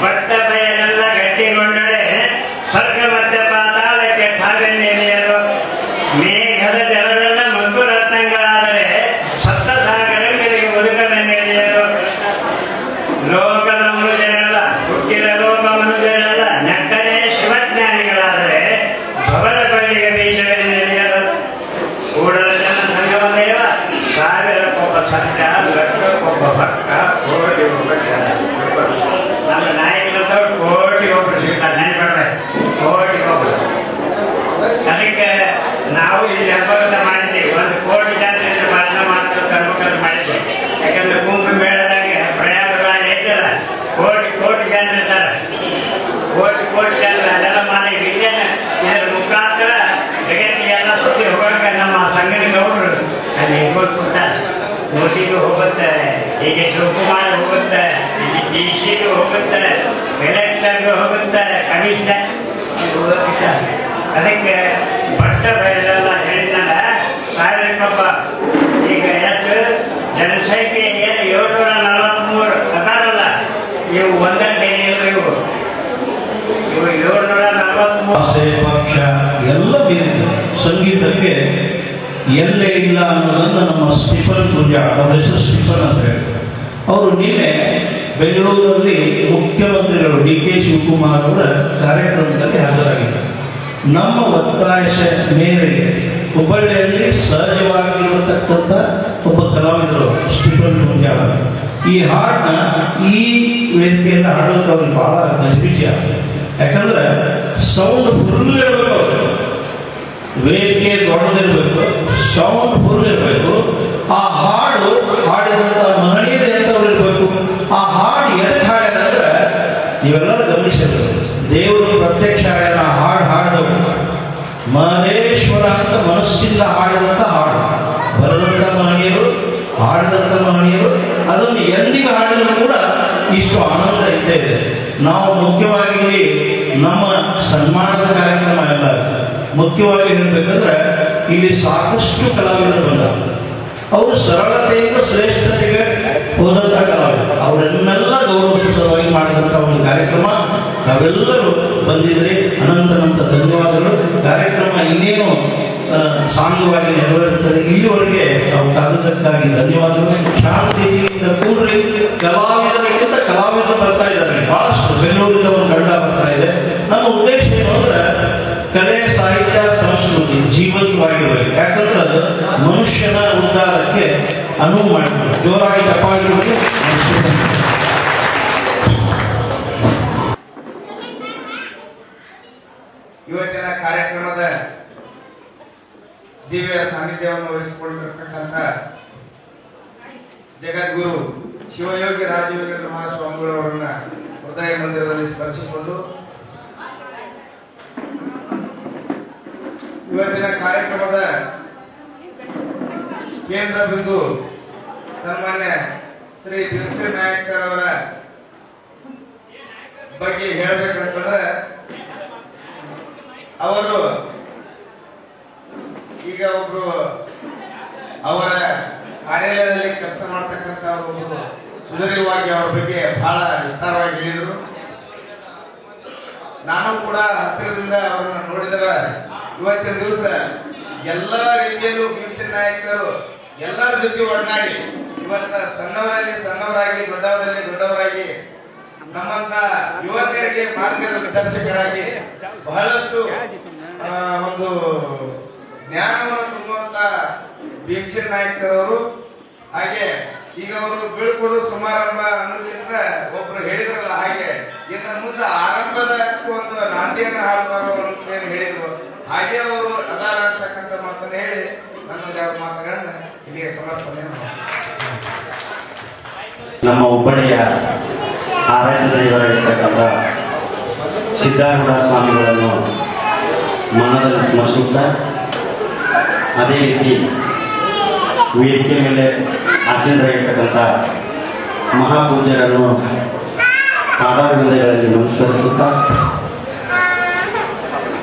ಭಕ್ತ ಬಯಲೆಲ್ಲ ಗಟ್ಟಿಗೊಂಡರೆ ಸ್ವರ್ಗ ಮತ್ತೆ ಪಾತಾಳಕ್ಕೆ ಕಾಗನ್ಯರು ಮೇಘದ ಜಲವೆಲ್ಲ ಮತ್ತು ರತ್ನಗಳಾದರೆ ಸಪ್ತ ಸಾಗರಗಳಿಗೆ ಒದಗಲೆನೆಳೆಯರು. ಲೋಕದ ಮನುಜರೆಲ್ಲ ಹುಟ್ಟಿದ ಲೋಕ ಮನುಜರೆಲ್ಲ ನೆಟ್ಟರೆ ಶಿವಜ್ಞಾನಿಗಳಾದರೆ ಭವನ ಬಳ್ಳಿಗೆ ಬೀಜವೆನ್ನೆಳೆಯರು. ಕೂಡಲ ಜನ ಸಂಗಮ ದೇವ ಸಾವಿರಕ್ಕೊಬ್ಬ ಸತ್ಯ, ಲಕ್ಷಕ್ಕೊಬ್ಬ ಭಕ್ತ, ಕೋಟಿ ಒಬ್ಬ ಜನ. ನಮ್ಮ ನಾಯಕರು ಕೋಟಿ ಒಬ್ಬರು ಸಿಗ್ತಾರೆ, ನೆನಪಿಡ್ಬೇಕು, ಕೋಟಿ ಒಬ್ಬರು. ಅದಕ್ಕೆ ನಾವು ಇಲ್ಲಿ ಅಪಘಾತ ಮಾಡಿದ್ದೀವಿ. 1 ಕೋಟಿ ಜನ ಭಾಷಣ ಮಾತ್ರ ತರ್ಬೇಕಂತ ಮಾಡಿದ್ದೆ. ಯಾಕಂದ್ರೆ ಕುಂಭ ಮೇಳದಾಗ ಪ್ರಯಾಗರಾಜ ಐತಲ್ಲ, ಕೋಟಿ ಜನ ಇರ್ತಾರೆ. ಕೋಟಿ ಜನ ಅದೆಲ್ಲ ಮಾಡಿ ವಿಜ್ಞಾನ ಇದರ ಮುಖಾಂತರ ಜಗತ್ತಿಗೆಲ್ಲ ಸುದ್ದಿ ಹೋಗಕ್ಕೆ ನಮ್ಮ ಸಂಘಟನೆಗೌಡರು ಅಲ್ಲಿ ಹೋಗ್ಬಿಡ್ತಾರೆ. ಮೋದಿಗೂ ಹೋಗುತ್ತೆ, ಹೀಗೆ ಶಿವಕುಮಾರ್ ಹೋಗುತ್ತೆ, ಡಿಸಿಗೂ ಹೋಗುತ್ತೆ, ಕಲೆಕ್ಟರ್ಗೂ ಹೋಗುತ್ತೆ, ಕಮಿಷನರ್ ಹೋಗುತ್ತೆ. ಅದಕ್ಕೆ ಬಟ್ಟ ಬಯಲೆಲ್ಲ ಹೇಳಿದ್ನಲ್ಲ, ಸಾವಿರಕ್ಕೊಬ್ಬ. ಈಗ ಎಷ್ಟು ಜನಸಂಖ್ಯೆ ಏನು 743 ಅದಾರಲ್ಲ, ಇವು ಒಂದಕ್ಕೆ ಇವು 743. ಭಾಷೆ, ಪಕ್ಷ ಎಲ್ಲ ಬೇರೆ. ಸಂಗೀತಕ್ಕೆ ಎಲ್ಲೇ ಇಲ್ಲ ಅನ್ನೋದನ್ನು ನಮ್ಮ ಸ್ಟೀಫನ್ ಗುಂಜಾಳ್, ಅವರ ಹೆಸರು ಸ್ಟೀಫನ್ ಅಂತ ಹೇಳಿ, ಅವರು ನಿನ್ನೆ ಬೆಂಗಳೂರಲ್ಲಿ ಮುಖ್ಯಮಂತ್ರಿಗಳು ಡಿ.ಕೆ. ಶಿವಕುಮಾರ್ ಅವರ ಕಾರ್ಯಕ್ರಮದಲ್ಲಿ ಹಾಜರಾಗಿದ್ದಾರೆ. ನಮ್ಮ ಒತ್ತಾಯದ ಮೇರೆಗೆ ಹುಬ್ಬಳ್ಳಿಯಲ್ಲಿ ಸಹಜವಾಗಿರತಕ್ಕಂಥ ಒಬ್ಬ ಕಲಾವಿದರು ಸ್ಟೀಫನ್ ಗುಂಜಾಳ್ ಈ ಹಾಡನ್ನ ಈ ವೇದಿಕೆಯಲ್ಲಿ ಹಾಡೋಕೆ ಅವ್ರಿಗೆ ಬಹಳ ಗಜಿಬಿಜಿ ಆಗ್ತದೆ. ಯಾಕಂದ್ರೆ ಸೌಂಡ್ ಫುಲ್ ಇರಬೇಕು, ವೇದಿಕೆ ದೊಡ್ಡದಿರಬೇಕು, ಸೌಂಡ್ ಫುಲ್ ಇರಬೇಕು. ಆ ಹಾಡು ಹಾಡಿದಂಥ ಮಹನೀಯರು ಎಂಥವ್ರು ಇರಬೇಕು. ಆ ಹಾಡು ಎದಕ್ಕೆ ಹಾಡ್ಯಾರಂದ್ರೆ ನೀವೆಲ್ಲರೂ ಗಮನಿಸಬೇಕು. ದೇವರು ಪ್ರತ್ಯಕ್ಷ ಆಗ್ಯಾನ ಹಾಡಿದವರು ಮಹದೇಶ್ವರ ಅಂತ ಮನಸ್ಸಿಂದ ಹಾಡಿದಂಥ ಹಾಡು. ಬರೆದಂಥ ಮಹನೀಯರು, ಹಾಡಿದಂಥ ಮಹನೀಯರು, ಅದನ್ನು ಎಂದಿಗೂ ಹಾಡಿದರೂ ಕೂಡ ಇಷ್ಟು ಆನಂದ ಇದ್ದೇ ಇದೆ. ನಾವು ಮುಖ್ಯವಾಗಿ ಇಲ್ಲಿ ನಮ್ಮ ಸನ್ಮಾನದ ಕಾರ್ಯಕ್ರಮ ಎಲ್ಲ ಮುಖ್ಯವಾಗಿ ಹೇಳಬೇಕಂದ್ರೆ, ಇಲ್ಲಿ ಸಾಕಷ್ಟು ಕಲಾವಿದರು ಬಂದರು. ಅವರು ಸರಳತೆಯಿಂದ ಶ್ರೇಷ್ಠತೆಗೆ ಹೋದಂಥ ಕಲಾವಿದರು. ಅವರನ್ನೆಲ್ಲ ಗೌರವಿಸುವುದವಾಗಿ ಮಾಡಿದಂಥ ಒಂದು ಕಾರ್ಯಕ್ರಮ. ತಾವೆಲ್ಲರೂ ಬಂದಿದ್ರಿ, ಅನಂತ ಧನ್ಯವಾದಗಳು. ಕಾರ್ಯಕ್ರಮ ಇನ್ನೇನು ಸಾಂಗವಾಗಿ ನೆರವೇರುತ್ತದೆ. ಇಲ್ಲಿವರೆಗೆ ತಾವು ಕಾದದಕ್ಕಾಗಿ ಧನ್ಯವಾದಗಳು. ಶಾಂತಿಯಿಂದ ಕೂಡ್ರಿ. ಕಲಾವಿದರಿಗಿಂತ ಕಲಾವಿದರು ಬರ್ತಾ ಇದ್ದಾರೆ, ಬಹಳಷ್ಟು ಬೆಂಗಳೂರಿಂದ ಒಂದು ತಂಡ ಬರ್ತಾ ಇದೆ. ನಮ್ಮ ಉದ್ದೇಶ ಏನು ಅಂದ್ರೆ ಕಲೆ, ಸಾಹಿತ್ಯ, ಸಂಸ್ಕೃತಿ ಜೀವಂತವಾಗಿರಬೇಕು. ಯಾಕಂದ್ರೆ ಅದು ಮನುಷ್ಯನ ಉದ್ಧಾರಕ್ಕೆ ಅನುವು ಮಾಡ್ತಾರೆ. ಜೋರಾಗಿ ಚಪ್ಪಾಳೆ. ಇವತ್ತಿನ ಕಾರ್ಯಕ್ರಮದ ದಿವ್ಯ ಸಾನ್ನಿಧ್ಯವನ್ನು ವಹಿಸಿಕೊಂಡಿರ್ತಕ್ಕಂಥ ಜಗದ್ಗುರು ಶಿವಯೋಗಿ ರಾಜಯೋಗೇಂದ್ರ ಮಹಾಸ್ವಾಮಿಗಳವರನ್ನ ಹೃದಯ ಮಂದಿರದಲ್ಲಿ ಸ್ಮರಿಸಿಕೊಂಡು ಇವತ್ತಿನ ಕಾರ್ಯಕ್ರಮದ ಕೇಂದ್ರ ಬಿಂದು ಸನ್ಮಾನ್ಯ ಶ್ರೀ ಭೀಮಸೇನ್ ನಾಯಕ್ ಸರ್ ಅವರ ಬಗ್ಗೆ ಹೇಳಬೇಕಂತಂದ್ರೆ, ಅವರು ಈಗ ಒಬ್ರು ಅವರ ಕಾರ್ಯಾಲಯದಲ್ಲಿ ಕೆಲಸ ಮಾಡ್ತಕ್ಕಂಥ ಒಬ್ಬರು ಸುದೀರ್ಘವಾಗಿ ಅವರ ಬಗ್ಗೆ ಬಹಳ ವಿಸ್ತಾರವಾಗಿ ಹೇಳಿದರು. ನಾನು ಕೂಡ ಹತ್ತಿರದಿಂದ ಅವರನ್ನು ನೋಡಿದರೆ ಇವತ್ತಿನ ದಿವಸ ಎಲ್ಲ ರೀತಿಯಲ್ಲೂ ಭೀಮಸೇನ್ ನಾಯಕ್ ಸರ್ ಎಲ್ಲರ ಜೊತೆ ಒಡನಾಡಿ ಇವತ್ತ ಸಣ್ಣವರಲ್ಲಿ ಸಣ್ಣವರಾಗಿ, ದೊಡ್ಡವರಲ್ಲಿ ದೊಡ್ಡವರಾಗಿ, ನಮ್ಮಂತ ಯುವಕರಿಗೆ ಮಾರ್ಗದರ್ಶಕರಾಗಿ ಬಹಳಷ್ಟು ಒಂದು ಜ್ಞಾನವನ್ನು ತುಂಬುವಂತ ಭೀಮಸೇನ್ ನಾಯಕ್ ಸರ್ ಅವರು. ಹಾಗೆ ಈಗ ಅವರು ಬೀಳ್ಕೊಡು ಸಮಾರಂಭ ಅನ್ನೋದ್ರಿಂದ ಒಬ್ರು ಹೇಳಿದ್ರಲ್ಲ, ಹಾಗೆ ಇನ್ನು ಮುಂದೆ ಆರಂಭದ ಒಂದು ನಾಂದಿಯನ್ನು ಹಾಡ್ತಾರೋ ಅಂತ ಏನು ಹೇಳಿದ್ರು, ಹಾಗೆ ಅವರು ಅದಾರ ಅಂತಕ್ಕಂಥ ಮಾತನ್ನು ಹೇಳಿ ನನ್ನ ಎರಡು ಮಾತುಗಳನ್ನ ಇಲ್ಲಿಗೆ ಸಮರ್ಪಣೆ ಮಾಡ್ತಾರೆ. ನಮ್ಮ ಹುಬ್ಬಳ್ಳಿಯ ಆರಾಧ್ಯ ದೈವರಾಗಿರ್ತಕ್ಕಂಥ ಸಿದ್ಧಾರೂಢ ಸ್ವಾಮಿಗಳನ್ನು ಮನದಲ್ಲಿ ಸ್ಮರಿಸುತ್ತಾ, ಅದೇ ರೀತಿ ವೇದಿಕೆ ಮೇಲೆ ಆಸೀನರಾಗಿರ್ತಕ್ಕಂಥ ಮಹಾಪೂಜ್ಯರನ್ನು ಪಾದಾರವಿಂದಗಳಲ್ಲಿ ನಮಸ್ಕರಿಸುತ್ತಾ,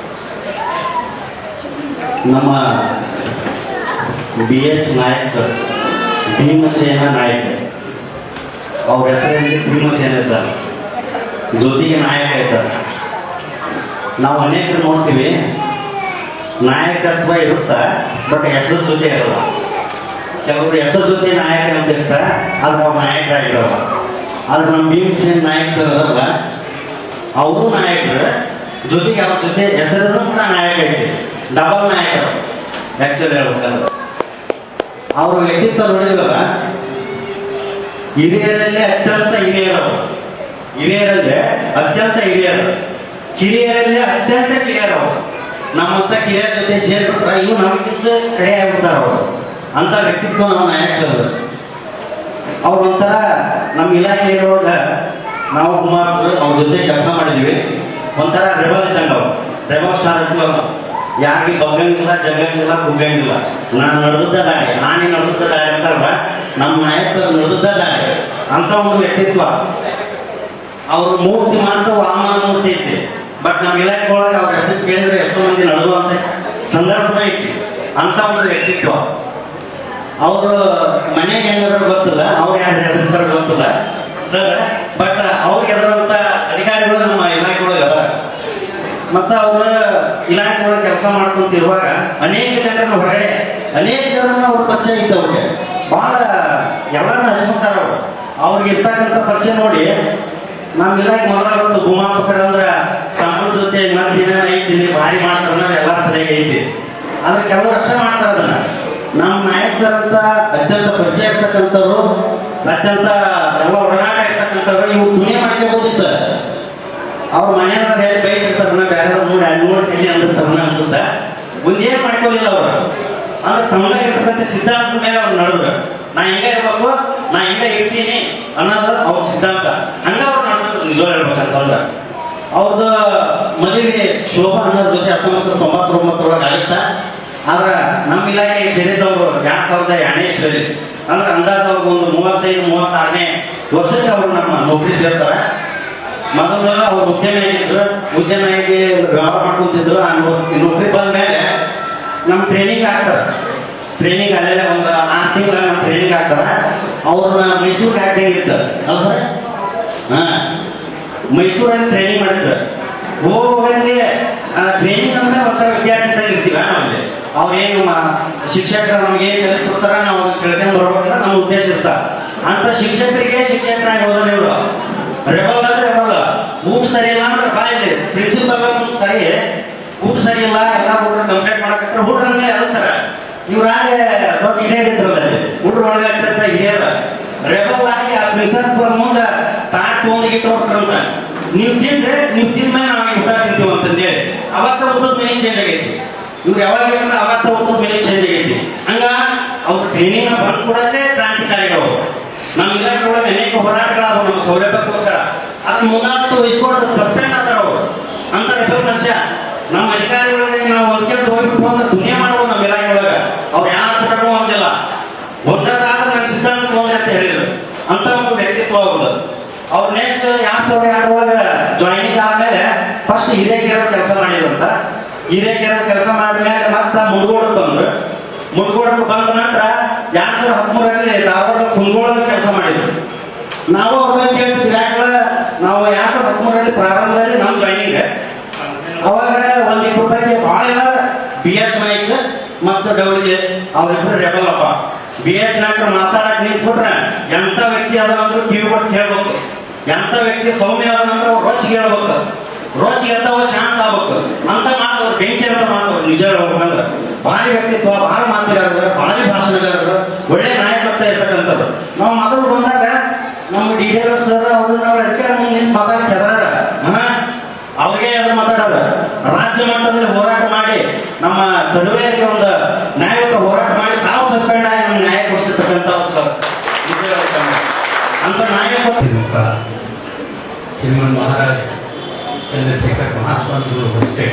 ನಮ್ಮ BH ನಾಯಕ್ ಸರ್, ಭೀಮಸೇನ ನಾಯಕ, ಅವ್ರ ಹೆಸರಲ್ಲಿ ಭೀಮಸೇನ ಇದ್ದಾರೆ, ಜೊತೆಗೆ ನಾಯಕ ಇದ್ದಾರೆ. ನಾವು ಅನೇಕರು ನೋಡ್ತೀವಿ, ನಾಯಕತ್ವ ಇರುತ್ತಾ ಬಟ್ ಹೆಸರು ಜೊತೆ ಇರಲ್ಲ. ಕೆಲವರು ಹೆಸರು ಜೊತೆ ನಾಯಕ ಅಂತ ಇರ್ತಾರೆ, ಆದ್ರೆ ಅವ್ರು ನಾಯಕರಾಗಿರಲ್ಲ. ಆದ್ರೆ ನಮ್ಮ ಭೀಮಸೇನ್ ನಾಯಕ್ ಸರ್ ಅದಲ್ಲ, ಅವರು ನಾಯಕರು, ಜೊತೆಗೆ ಅವ್ರ ಜೊತೆ ಹೆಸರನ್ನು ಕೂಡ ನಾಯಕ ಐತಿ, ಡಬಲ್ ನಾಯಕರು. ಆಕ್ಚುಲಿ ಹೇಳ್ಬೇಕಂದ್ರೆ ಅವ್ರ ವ್ಯಕ್ತಿತ್ವ ನೋಡಿದ್ವಲ್ಲ, ಹಿರಿಯರಲ್ಲೇ ಅತ್ಯಂತ ಹಿರಿಯರು, ಹಿರಿಯರಲ್ಲೇ ಅತ್ಯಂತ ಹಿರಿಯರು, ಕಿರಿಯರಲ್ಲೇ ಅತ್ಯಂತ ಕಿರಿಯರು. ನಮ್ಮಂತ ಕಿರಿಯರ ಜೊತೆ ಸೇರ್ಬಿಟ್ರೆ ಇವು ನಮಗಿಂತ ಕಡೆ ಆಗ್ಬಿಟ್ಟಾರ ಅವರು. ಅಂತ ವ್ಯಕ್ತಿತ್ವ ನಮ್ಮ ನಾಯಕ್ ಸರ್. ಅವ್ರು ಒಂಥರ ನಮ್ಮ ಇಲಾಖೆ ಇರುವಾಗ ನಾವು ಕುಮಾರ್ ಅವ್ರ ಜೊತೆ ಕೆಲಸ ಮಾಡಿದ್ವಿ. ಒಂಥರ ರೆಬಲ್ ಇದ್ದಂಗೆ ಅವ್ರು, ರೆಬಲ್ ಸ್ಟಾರ್ ಇದ್ರು. ಯಾರಿಗೆ ಬಗ್ಗಂಗಿಲ್ಲ, ಜಗ್ಗಂಗಿಲ್ಲ, ಕುಗ್ಗಂಗಿಲ್ಲ. ನಾನು ನಡೆದ ದಾರಿ, ನಾನೇ ನಡೆದ ದಾರಿ ಅಂತಲ್ವ, ನಮ್ಮ ನಾಯಕ್ ಸರ್ ನಡೆದ ದಾರಿ ಅಂತ ಒಂದು ವ್ಯಕ್ತಿತ್ವ. ಅವ್ರ ಮೂರ್ತಿ ಮಾತ್ರ ವಾಮನ ಮೂರ್ತಿ ಐತಿ, ಬಟ್ ನಮ್ಮ ಇಲಾಖೆ ಒಳಗೆ ಅವ್ರ ಹೆಸರು ಕೇಳಿದ್ರೆ ಎಷ್ಟೋ ಮಂದಿ ನಡೆದುವಂತ ಸಂದರ್ಭ ಐತಿ. ಅಂತ ಒಂದು ವ್ಯಕ್ತಿತ್ವ. ಅವರು ಮನೆಗೆ ಹೆಂಗಾದ್ರು ಗೊತ್ತಿಲ್ಲ, ಅವ್ರು ಯಾರು ಹೆದರ್ತಾರೆ ಗೊತ್ತಿಲ್ಲ ಸರ್, ಬಟ್ ಅವ್ರಿಗೆ ಎದರಂತ ಅಧಿಕಾರಿಗಳು ನಮ್ಮ ಇಲಾಖೆ ಒಳಗೆ ಅದ. ಮತ್ತು ಅವ್ರ ಇಲಾಖೆ ಒಳಗೆ ಕೆಲಸ ಮಾಡ್ಕೊಂತಿರುವಾಗ ಅನೇಕ ಜನರನ್ನ ಹೊರಗಡೆ, ಅನೇಕ ಜನರನ್ನ ಅವ್ರ ಪರಿಚಯ ಇತ್ತು. ಅವ್ರಿಗೆ ಭಾಳ ಎಲ್ಲರನ್ನ ಹಚ್ಕೊಂತಾರ ಅವರು. ಅವ್ರಿಗೆ ಇರ್ತಕ್ಕಂಥ ಪರಿಚಯ ನೋಡಿ ನಮ್ಮ ಇಲಾಖೆ ಮೊದಲ ಒಂದು ಭೂಮಾಪಕರ ಅಂದ್ರೆ ಸಂಬಳ ಜೊತೆ ದಿನ ಐತಿ ಭಾರಿ ಮಾಡ್ತಾರ, ಎಲ್ಲರ ತಲೆಗೆ ಐತಿ. ಆದ್ರೆ ಕೆಲವರು ಅಷ್ಟೇ ಮಾಡ್ತಾರ ಅದನ್ನ. ನಮ್ಮ ನಾಯಕ್ ಸರ್ ಅಂತ ಅತ್ಯಂತ ಪರಿಚಯ ಇರ್ತಕ್ಕಂಥವ್ರು, ಅತ್ಯಂತ ಎಲ್ಲ ಒಡನಾಟ ಇರ್ತಕ್ಕಂಥವ್ರು ಇವು ಪುಣ್ಯ ಮಾಡ್ಕೋಬೋದಿತ್ತು. ಅವ್ರ ಮನೆಯವ್ರ ಹೇಳಿ ಬೈತಿರ್ತಾರನ್ನ, ಬೇರೆ ನೋಡಿ ಅಲ್ಲಿ ನೋಡ್ತೀನಿ ಅಂದಿರ್ತಾರನ್ನ ಅನ್ಸುತ್ತೆ. ಮುಂದೇನು ಮಾಡ್ಕೋಲಿಲ್ಲ ಅವರು. ಅಂದ್ರೆ ತಮ್ಮದಾಗಿರ್ತಕ್ಕಂಥ ಸಿದ್ಧಾಂತದ ಮೇಲೆ ಅವ್ರು ನಡೆದ್ರು. ನಾ ಹಿಂಗೆ ಇರ್ಬೇಕು, ನಾ ಹಿಂಗೆ ಇರ್ತೀನಿ ಅನ್ನೋದು ಅವ್ರ ಸಿದ್ಧಾಂತ. ಹಂಗ ಅವ್ರು ನಡೆದ್ರು. ನಿಜ ಹೇಳ್ಬೇಕಂತಂದ್ರೆ ಅವ್ರದ್ದು ಮದುವೆ ಶೋಭಾ ಅನ್ನೋದ್ರ ಜೊತೆ 1999 ಆಗುತ್ತಾ. ಆದ್ರೆ ನಮ್ಮ ಇಲಾಖೆಗೆ ಸೇರಿದವರು 2002 ಅಂದ್ರೆ ಅಂದಾಜು ಅವ್ರಿಗೆ ಒಂದು 35-36ನೇ ವರ್ಷಕ್ಕೆ ಅವರು ನಮ್ಮ ನೌಕರಿ ಸೇರ್ತಾರೆ. ಮೊದಲೆಲ್ಲ ಅವ್ರು ಉದ್ಯಮಿ ಆಗಿದ್ರು, ಉದ್ಯಮಿಯಾಗಿ ವ್ಯವಹಾರ ಮಾಡ್ಕೊಂತಿದ್ರು. ಆ ನೌಕರಿ ಬಂದ ಮೇಲೆ ನಮ್ಮ ಟ್ರೈನಿಂಗ್ ಆಗ್ತಾರೆ. ಟ್ರೈನಿಂಗ್ ಅಲ್ಲೇ ಒಂದು 6 ತಿಂಗಳ ನಮ್ಮ ಟ್ರೈನಿಂಗ್ ಆಗ್ತಾರೆ. ಅವ್ರನ್ನ ಮೈಸೂರು ಆಕ್ಟಿಂಗ್ ಇರ್ತಾರೆ ಅಲ್ಲ ಸರ್, ಹಾ ಮೈಸೂರಲ್ಲಿ ಟ್ರೈನಿಂಗ್ ಮಾಡಿದ್ರು. ಹೋಗಂಗೆ ಟ್ರೈನಿಂಗ್ ಅಂದ್ರೆ ಮತ್ತೆ ವಿದ್ಯಾರ್ಥಿ ಇರ್ತೀವಿ ನಾವಲ್ಲಿ. ಅವ್ರೇನು ಶಿಕ್ಷಕರು ನಮ್ಗೆ ಏನು ಕಲಿಸ್ಕೊಡ್ತಾರ ನಾವು ಅದನ್ನ ಕೇಳ್ಕೊಂಡು ಬರ್ಬೇಕಂತ ನಮ್ಮ ಉದ್ದೇಶ ಇರ್ತ. ಅಂತ ಶಿಕ್ಷಕರಿಗೆ ಶಿಕ್ಷಕರಾಗಿ ಹೋದ್ರೆ ಇವರು ರೆಬಲ್ ಅಂದ್ರೆ ರೆಬಲ್. ಊಟ ಸರಿ ಇಲ್ಲ ಅಂದ್ರೆ ಬಾಯಿಲಿ ಪ್ರಿನ್ಸಿಪಲ್ ಸರಿ ಊಟ ಸರಿ ಇಲ್ಲ, ಎಲ್ಲ ಹುಡುಗರು ಕಂಪ್ಲೇಂಟ್ ಮಾಡಕ್ಕೆ ಹುಡುಗ್ರ ಮೇಲೆ ಅಳ್ತಾರ. ಇವ್ರಾಗೆ ದೊಡ್ಡ ಹಿರಿಯರಿದ್ರಲ್ಲಿ ಹುಡುಗ್ರ ಒಳಗೆ ಆಗ್ತಿರ್ತ ಹಿರಿಯರ ರೆಬಲ್ ಆಗಿ ಆ ಪ್ರಿನ್ಸಿಪಲ್ ಮುಂದೆ ತಾಟ್ ತೊಗೊಂಡಿಗೆ ಇಟ್ಕೊಟ್ರಂತ. ನೀವು ತಿಂದ್ರೆ ನೀವು ತಿಂದ್ಮೇಲೆ ನಾವು ಊಟ ತಿಂತೀವಿ ಅಂತಂದೇಳಿ ಅವತ್ತ ಊಟದ ಮೇಲೆ ಚೇಂಜ್ ಆಗೈತಿ. ಇವ್ರು ಯಾವಾಗ ಹೇಳ್ತಾರೆ ಅವತ್ತ ಊಟದ ಮೇಲೆ ಚೇಂಜ್ ಆಗೈತಿ. ಹಂಗ ಅವ್ರ ಟ್ರೈನಿಂಗ್ ಬಂದ್ ಕೊಡೋದೇ ಕ್ರಾಂತಿಕಾರಿಗಳು. ನಮ್ಮ ಇಲಾಖೆ ಒಳಗೆ ಅನೇಕ ಹೋರಾಟಗಳಾದವು ನಮ್ಮ ಸೌಲಭ್ಯಕ್ಕೋಸ್ಕರ. ಅದನ್ನ ಮುಂದಾಟು ವಹಿಸ್ಕೊಂಡು ಸಸ್ಪೆಂಡ್ ಆದಾರ ಅವರು ಅಂತ ರೆಬಲ್ ಮನುಷ್ಯ. ನಮ್ಮ ಅಧಿಕಾರಿಗಳಿಗೆ ನಾವು ಒಂದ್ಕೆಂದು ಹೋಗ್ಬಿಟ್ಟು ಅಂದ್ರೆ ದುನಿಯಾ ಮಾಡ್ಬೋದು ನಮ್ಮ ಇಲಾಖೆ ಒಳಗೆ. ಅವ್ರು ಯಾರು ಕೊಟ್ಟರು ಒಂದಿಲ್ಲ, ಒಂದಾದ್ರೆ ನನ್ನ ಸಿದ್ಧಾಂತ ಹೋಗ್ರಿ ಅಂತ ಹೇಳಿದ್ರು. ಅಂತ ಒಂದು ವ್ಯಕ್ತಿತ್ವ ಅವ್ರದ್ದು. ಅವ್ರು ನೆಕ್ಸ್ಟ್ 2002 ಒಳಗೆ ಜಾಯಿನಿಂಗ್ ಆದ್ಮೇಲೆ ಫಸ್ಟ್ ಹಿರೇಕೆರೆ ಕೆಲಸ ಮಾಡಿದ್ರಂತ. ಹಿರೇಕೆರೆ ಕೆಲಸ ಮಾಡಿದ್ಮೇಲೆ ಮತ್ತೆ ಮುಳುಗೋಡಕ್ಕೆ ಬಂದ್ರು. ಮುಳುಗೋಡಕ್ಕೆ ಬಂದ ನಂತರ 2013ರಲ್ಲಿ ಧಾರವಾಡ ಕುಂದಗೋಳದಲ್ಲಿ ಕೆಲಸ ಮಾಡಿದ್ರು. ನಾವು ಅವ್ರ ಬಗ್ಗೆ ಕೇಳ್ತಿದ್ವಿ. ಯಾಕಂದ್ರೆ ನಾವು 2013ರಲ್ಲಿ ಪ್ರಾರಂಭದಲ್ಲಿ ನಮ್ಮ ಜಾಯಿನಿಂಗ್ ಅವಾಗ ₹1 ಭಾಳ BH ನಾಯ್ಕ ಮತ್ತು ಡೌಲಿಗೆ ಅವ್ರಿಬ್ರು ರೆಬಲ್ ಅಪ್ಪ. BH ನಾಯ್ಕರು ಮಾತಾಡಕ್ ನಿಂತ್ಬಿಟ್ರೆ ಎಂತ ವ್ಯಕ್ತಿ ಅದನ್ನಂದ್ರು ಕಿವಿಗೊಟ್ಟು ಹೇಳ್ಬೇಕು. ಎಂತ ವ್ಯಕ್ತಿ ಸೌಮ್ಯ ಅದನ್ನಂದ್ರೆ ಅವ್ರು ರೊಚ್ಚಿಗೆ ಹೇಳ್ಬೇಕು, ರೊಚ್ಚಿಗೆ ಎತ್ತವ ಶಾಂತ ಆಗ್ಬೇಕು ಅಂತ ಮಾತು ಬೆಂಕಿ ಅಂತ ಮಾತು. ನಿಜ ಹೇಳ್ಬೇಕಂದ್ರೆ ಭಾರಿ ವ್ಯಕ್ತಿತ್ವ, ಭಾಳ ಮಾತುಗಾರರು, ಭಾರಿ ಭಾಷಣಗಾರರು, ಒಳ್ಳೆ ನಾಯಕತ್ವ ಇರ್ತಕ್ಕಂಥವ್ರು. ನಾವು ಮೊದಲು ಬಂದಾಗ ನಮ್ಮ DDO ಸರ್ ಅವ್ರನ್ನ ಅದಕ್ಕೆ ನಿಂತು ಮಾತಾಡ್ತಾರ. ಅವ್ರಿಗೆ ಅದು ಮಾತಾಡೋದು ರಾಜ್ಯ ಮಟ್ಟದಲ್ಲಿ ಹೋರಾಟ ಮಾಡಿ ನಮ್ಮ ಸರ್ವೇರಿಗೆ ಒಂದು ನ್ಯಾಯಯುತ ಹೋರಾಟ ಮಾಡಿ ತಾವು ಸಸ್ಪೆಂಡ್ ಆಗಿ ನಮ್ಮ ನ್ಯಾಯ ಕೊಡಿಸಿರ್ತಕ್ಕಂಥ ಸರ್ ಅಂತ ನಾಯಕತ್ವ. श्रीमन महाराज चंद्रशेखर महास्वामी होते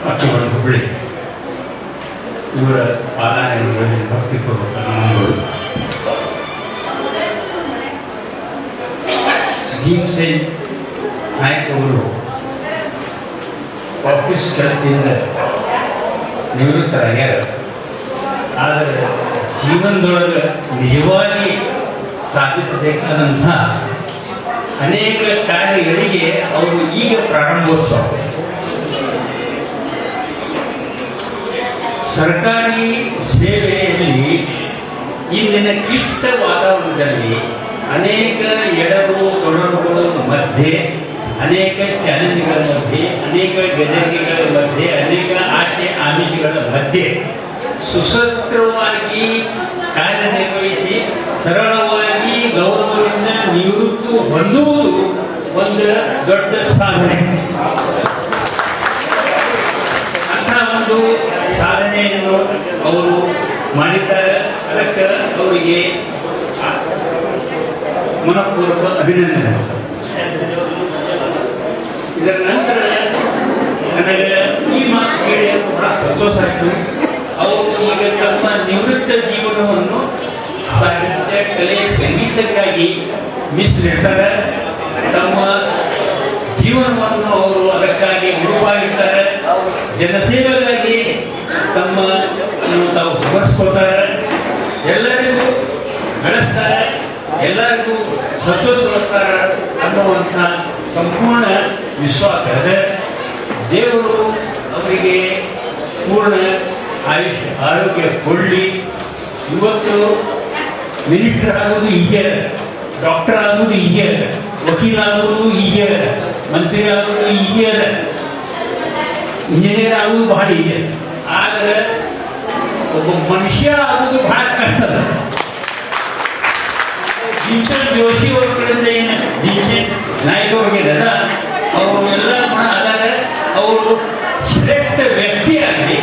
ಅಕ್ಕಿಬಂಡ ಹುಬ್ಬಳ್ಳಿ ಇವರ ಪಾರಾಯಣಗಳಲ್ಲಿ ಭಕ್ತಿಪೂರ್ವಕ ನಮನಗಳು. ಭೀಮಸೇನ್ ನಾಯ್ಕ ಅವರು ಆಫೀಸ್ ಕೆಲಸದಿಂದ ನಿವೃತ್ತರಾಗ್ಯಾರ. ಆದರೆ ಜೀವನದೊಳಗೆ ನಿಜವಾಗಿ ಸಾಧಿಸಬೇಕಾದಂಥ ಅನೇಕ ಕಾರ್ಯಗಳಿಗೆ ಅವರು ಈಗ ಪ್ರಾರಂಭೋತ್ಸವ. ಸರ್ಕಾರಿ ಸೇವೆಯಲ್ಲಿ ಇಂದಿನ ಕ್ಲಿಷ್ಟ ವಾತಾವರಣದಲ್ಲಿ ಅನೇಕ ಎಡರು ತೊಡರುಗಳ ಮಧ್ಯೆ, ಅನೇಕ ಚಾಲೆಂಜ್ಗಳ ಮಧ್ಯೆ, ಅನೇಕ ಬೆದರಿಕೆಗಳ ಮಧ್ಯೆ, ಅನೇಕ ಆಶೆ ಆಮಿಷಗಳ ಮಧ್ಯೆ ಸುಸೂತ್ರವಾಗಿ ಕಾರ್ಯನಿರ್ವಹಿಸಿ ಸರಳವಾಗಿ ಗೌರವದಿಂದ ನಿವೃತ್ತಿ ಹೊಂದುವುದು ಒಂದು ದೊಡ್ಡ ಸಾಧನೆ. ಅಂಥ ಒಂದು ಸಾಧನೆಯನ್ನು ಅವರು ಮಾಡಿದ್ದಾರೆ. ಅದಕ್ಕೆ ಅವರಿಗೆ ಮನಪೂರ್ವಕ ಅಭಿನಂದನೆ. ಇದರ ನಂತರ ನನಗೆ ಈ ಮಾತು ಕೇಳಿ ಬಹಳ ಸಂತೋಷ ಆಯಿತು. ಅವರು ಈಗ ತಮ್ಮ ನಿವೃತ್ತ ಜೀವನವನ್ನು ಸಾಹಿತ್ಯ, ಕಲೆ, ಸಂಗೀತಕ್ಕಾಗಿ ಮೀಸಲಿಡ್ತಾರೆ. ತಮ್ಮ ಜೀವನವನ್ನು ಅವರು ಅದಕ್ಕಾಗಿ ಮುಡುಪಾಗಿರ್ತಾರೆ. ಜನಸೇವೆಗಾಗಿ ತಮ್ಮ ತಾವು ಸಮರ್ಪಿಸ್ಕೊಳ್ತಾರೆ. ಎಲ್ಲರಿಗೂ ಬೆಳೆಸ್ತಾರೆ, ಎಲ್ಲರಿಗೂ ಸಂತೋಷಗೊಳಿಸ್ತಾರೆ ಅನ್ನುವಂಥ ಸಂಪೂರ್ಣ ವಿಶ್ವಾಸ ಇದೆ. ದೇವರು ಅವರಿಗೆ ಪೂರ್ಣ ಆಯುಷ್ಯ ಆರೋಗ್ಯ ಕೊಡಲಿ. ಇವತ್ತು ಮಿನಿಸ್ಟರ್ ಆಗೋದು ಹೀಗೆ, ಡಾಕ್ಟರ್ ಆಗೋದು ಹೀಗೆ, ವಕೀಲ ಆಗೋದು ಹೀಗೆ, ಮಂತ್ರಿ ಆಗೋದು ಹೀಗೆ, ಇಂಜಿನಿಯರ್ ಆಗೋದು ಬಹಳ ಹೀಗೆ. ಆದರೆ ಒಬ್ಬ ಮನುಷ್ಯ ಆಗೋದು ಬಹಳ ಕಷ್ಟ. ಭೀಮಸೇನ್ ಜೋಶಿ ಅವ್ರ ಕಡೆಯಿಂದ ಏನು ಭೀಮಸೇನ್ ನಾಯ್ಕ ಹೋಗಿದಾರ, ಅವರು ಎಲ್ಲ ಗುಣ ಆದಾಗ ಅವರು ಶ್ರೇಷ್ಠ ವ್ಯಕ್ತಿಯಾಗಲಿ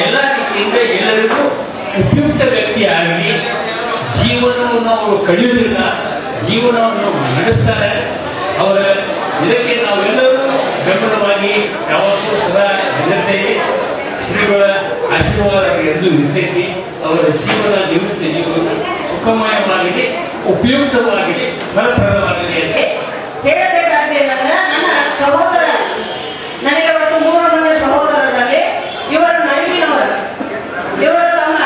ಎಲ್ಲ ರೀತಿಯಿಂದ ಎಲ್ಲರಿಗೂ ಉಪಯುಕ್ತ ವ್ಯಕ್ತಿಯಾಗಲಿ ಜೀವನವನ್ನು ಅವರು ಕಳೆಯುವುದಿಲ್ಲ, ಜೀವನವನ್ನು ನಡೆಸ್ತಾರೆ. ಅವರ ಇದಕ್ಕೆ ನಾವೆಲ್ಲರೂ ಬೆಂಬಲವಾಗಿ ಯಾವತ್ತೂ ಸದಾ ಹೆದರ್ತೇವೆ. ಶ್ರೀಗಳ ಆಶೀರ್ವಾದ ಎಂದು ಇರ್ತೈತಿ. ಅವರ ಜೀವನ ನಿವೃತ್ತ ಜೀವನ ಸುಖಮಯವಾಗಿದೆ, ಉಪಯುಕ್ತವಾಗಿದೆ, ಫಲಪ್ರದವಾಗಿದೆ ಅಂತ ಹೇಳಬೇಕಾದ್ದೇನಂದ್ರೆ, ನನ್ನ ಸಹೋದರ, ನನಗೆ ಒಟ್ಟು 3 ಮಂದಿ ಸಹೋದರರಲ್ಲಿ ಇವರು ನಡುವಿನವರು. ಇವರು ತಮ್ಮ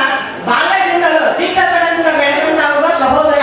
ಬಾಲ್ಯದಿಂದಲೂ ದಿಟ್ಟತನದಿಂದ ಬೆಳೆದಂತ ಒಬ್ಬ ಸಹೋದರ.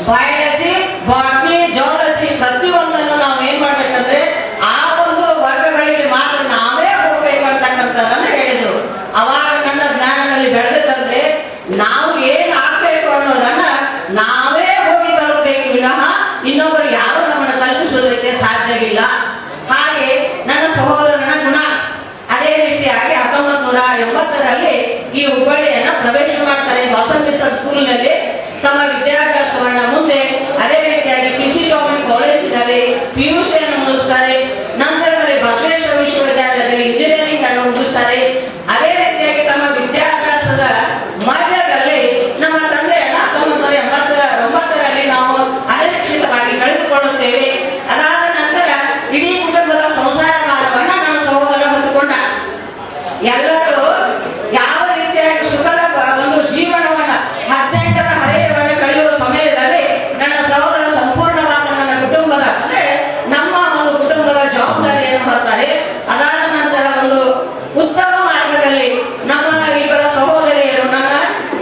ಬಯಾಲಜಿ, ಬಾಟ್ನಿ, ಜೋಲಜಿ ಪ್ರತಿಯೊಂದನ್ನು ನಾವು ಏನ್ ಮಾಡ್ಬೇಕಂದ್ರೆ ಆ ಒಂದು ವರ್ಗಗಳಿಗೆ ಮಾತ್ರ ನಾವೇ ಹೋಗ್ಬೇಕು ಅಂತಕ್ಕಂಥದ್ದನ್ನ ಹೇಳಿದ್ರು. ಅವಾಗ ನನ್ನ ಜ್ಞಾನದಲ್ಲಿ ಬೆಳೆದಂದ್ರೆ ನಾವು ಏನ್ ಆಗ್ಬೇಕು ಅನ್ನೋದನ್ನ ನಾವೇ ಹೋಗಿ ತಲುಪಬೇಕು ವಿನಃ ಇನ್ನೊಬ್ಬರು ಯಾರು ನಮ್ಮನ್ನು ತಲುಪಿಸೋದಕ್ಕೆ ಸಾಧ್ಯವಿಲ್ಲ. ಹಾಗೆ ನನ್ನ ಸಹೋದರನ ಗುಣ ಅದೇ ರೀತಿಯಾಗಿ 1980ರಲ್ಲಿ ಈ ಹುಬ್ಬಳ್ಳಿಯನ್ನ ಪ್ರವೇಶ ಮಾಡ್ತಾರೆ. ಹೊಸ ಸ್ಕೂಲ್ನಲ್ಲಿ ತಮ್ಮ ವಿದ್ಯಾಭ್ಯಾಸವನ್ನ ಮುಂದೆ ಅದೇ ರೀತಿಯಾಗಿ ಪಿಸಿ ಗೌರ್ಮೆಂಟ್ ಕಾಲೇಜಿನಲ್ಲಿ PUCಯನ್ನು ಮುಗಿಸ್ತಾರೆ. ನಂತರದಲ್ಲಿ ಬಸವೇಶ್ವರ ವಿಶ್ವವಿದ್ಯಾಲಯದಲ್ಲಿ ಇಂಜಿನಿಯರಿಂಗ್ ಅನ್ನು ಮುಗಿಸ್ತಾರೆ. ಅದೇ ರೀತಿಯಾಗಿ ತಮ್ಮ ವಿದ್ಯಾಭ್ಯಾಸದ ಮಧ್ಯದಲ್ಲಿ ನಮ್ಮ ತಂದೆಯನ್ನ 1989ರಲ್ಲಿ ನಾವು ಅನಿರೀಕ್ಷಿತವಾಗಿ ಕಳೆದುಕೊಳ್ಳುತ್ತೇವೆ. ಅದಾದ ನಂತರ ಇಡೀ ಕುಟುಂಬದ ಸಂಸಾರ ಭಾರವನ್ನ ನನ್ನ ಸಹೋದರ ಹೊತ್ತುಕೊಂಡ. ಎಲ್ಲರೂ ಯಾವ ರೀತಿಯಾಗಿ ಸುಖದ ಒಂದು ಜೀವನವನ್ನ 18ರ ಹರೆಯವನ್ನು ಕಳೆಯುವ ಸಮಯದಲ್ಲಿ ನನ್ನ ಸಹೋದರ ಸಂಪೂರ್ಣವಾದ ನನ್ನ ಕುಟುಂಬದ ಅಂದ್ರೆ ನಮ್ಮ ಒಂದು ಕುಟುಂಬದ ಜವಾಬ್ದಾರಿಯನ್ನು ಹೊರ್ತಾರೆ. ಅದಾದ ನಂತರ ಒಂದು ಉತ್ತಮ ಮಾರ್ಗದಲ್ಲಿ ನಮ್ಮ ಇಬ್ಬರ ಸಹೋದರಿಯರು ನನ್ನ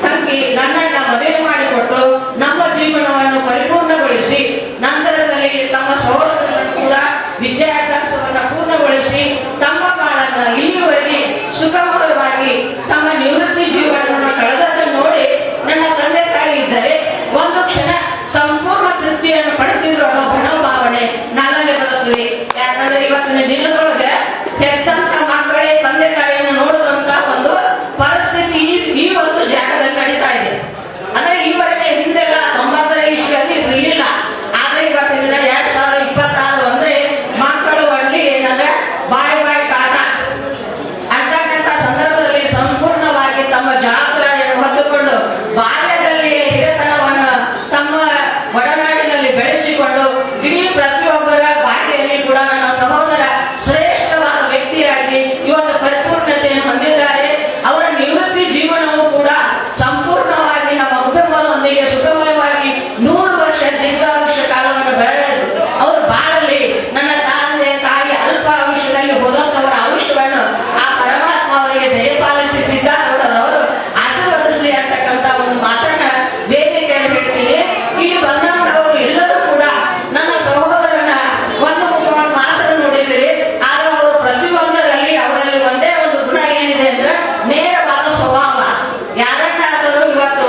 ತಂಗಿ ನನ್ನನ್ನ ಮದುವೆ ಮಾಡಿಕೊಟ್ಟು ನಮ್ಮ ಜೀವನವನ್ನು ಪರಿಪೂರ್ಣಗೊಳಿಸಿ ನಂತರದಲ್ಲಿ ತಮ್ಮ ಸಹೋದರರನ್ನು ಕೂಡ ವಿದ್ಯಾಭ್ಯಾಸವನ್ನು ಪೂರ್ಣಗೊಳಿಸಿ ತಮ್ಮ ಕಾಲನ್ನ ಇಲ್ಲಿಯವರೆಗೆ ಸುಖಮಯವಾಗಿ ತಮ್ಮ ನಿವೃತ್ತಿ ಜೀವನವನ್ನು ಕಳೆದನ್ನು ನೋಡಿ ನನ್ನ ತಂದೆ ತಾಯಿ ಇದ್ದರೆ ಒಂದು ಕ್ಷಣ ಸಂಪೂರ್ಣ ತೃಪ್ತಿಯನ್ನು ಪಡೆದಿರುವ ಅನ್ನೋ ಮನೋಭಾವನೆ ನನ್ನಲ್ಲಿ ಬರುತ್ತದೆ. ಯಾಕಂದ್ರೆ ಇವತ್ತಿನ ದಿನದೊಳಗೆ ಹೆತ್ತಂತ ಮಕ್ಕಳೇ ತಂದೆ ತಾಯಿಯನ್ನು ನೋಡುವಂತ ಒಂದು ಪರಿಸ್ಥಿತಿ ಈ ಒಂದು ಜಾಗದಲ್ಲಿ ನಡೀತಾ ಇದೆ. ಅಂದ್ರೆ ಈವರೆಗೆ ಹಿಂದೆಲ್ಲ 90ರ ಇಸ್ವಿಯಲ್ಲಿ ಇರಲಿಲ್ಲ. ಆದ್ರೆ ಇವತ್ತಿನ 2026 ಅಂದ್ರೆ ಮಕ್ಕಳು ಒಳ್ಳೆ ಏನಂದ್ರೆ ಬಾಯಿ ಕಾಟ ಅಂತಕ್ಕಂಥ ಸಂದರ್ಭದಲ್ಲಿ ಸಂಪೂರ್ಣವಾಗಿ ತಮ್ಮ ಜವಾಬ್ದಾರಿಯನ್ನು ಹೊತ್ತುಕೊಂಡು ಬಾಲ್ಯದಲ್ಲಿ ಹಿರಿತನವನ್ನು ತಮ್ಮ ಒಡನಾಡಿನಲ್ಲಿ ಬೆಳೆಸಿಕೊಂಡು ಇಡೀ ಪ್ರತಿಯೊಬ್ಬರ ಬಾಯಿಯಲ್ಲಿ ಕೂಡ ನನ್ನ ಸಹೋದರ ಶ್ರೇಷ್ಠವಾದ ವ್ಯಕ್ತಿಯಾಗಿ ಇವತ್ತು ಪರಿಪೂರ್ಣತೆಯನ್ನು ಹೊಂದಿದ್ದಾರೆ. ಅವರ ನಿವೃತ್ತಿ ಜೀವನವೂ ಕೂಡ ಸಂಪೂರ್ಣವಾಗಿ ನಮ್ಮ ಕುಟುಂಬದೊಂದಿಗೆ ಸುಖಮಯವಾಗಿ 100 ವರ್ಷ ದೀರ್ಘಾಯುಷ್ಯ ಕಾಲವನ್ನು ಬೆಳೆದು ಅವರು ಬಾಳಲ್ಲಿ ನನ್ನ ತಂದೆ ತಾಯಿ ಅಲ್ಪ ಆಯುಷ್ಯದಲ್ಲಿ ಹೋದಂತವರ ಆಯುಷ್ಯವನ್ನು ಆ ಪರಮಾತ್ಮ ಅವರಿಗೆ ದಯಪಾಲಿಸಿ ಸಿದ್ಧಾರೂಢರವರು ಆಶೀರ್ವದಿಸಲಿ ಅಂತಕ್ಕಂಥ ಒಂದು ಮಾತನ್ನ ವೇದಿಕೆಯಲ್ಲಿ ಹೇಳ್ತೀನಿ. ಇಲ್ಲಿ ಬಂದಂತವರು ಎಲ್ಲರೂ ಕೂಡ ನನ್ನ ಸಹೋದರನ ಒಂದು ಮುಖವನ್ನು ಮಾತ್ರ ನೋಡಿದ್ದೀರಿ. ಆದ್ರೆ ಅವರು ಪ್ರತಿಯೊಂದರಲ್ಲಿ ಅವರಲ್ಲಿ ಒಂದೇ ಒಂದು ಗುಣ ಏನಿದೆ ಅಂದ್ರೆ ನೇರವಾದ ಸ್ವಭಾವ. ಯಾರನ್ನಾದರೂ ಇವತ್ತು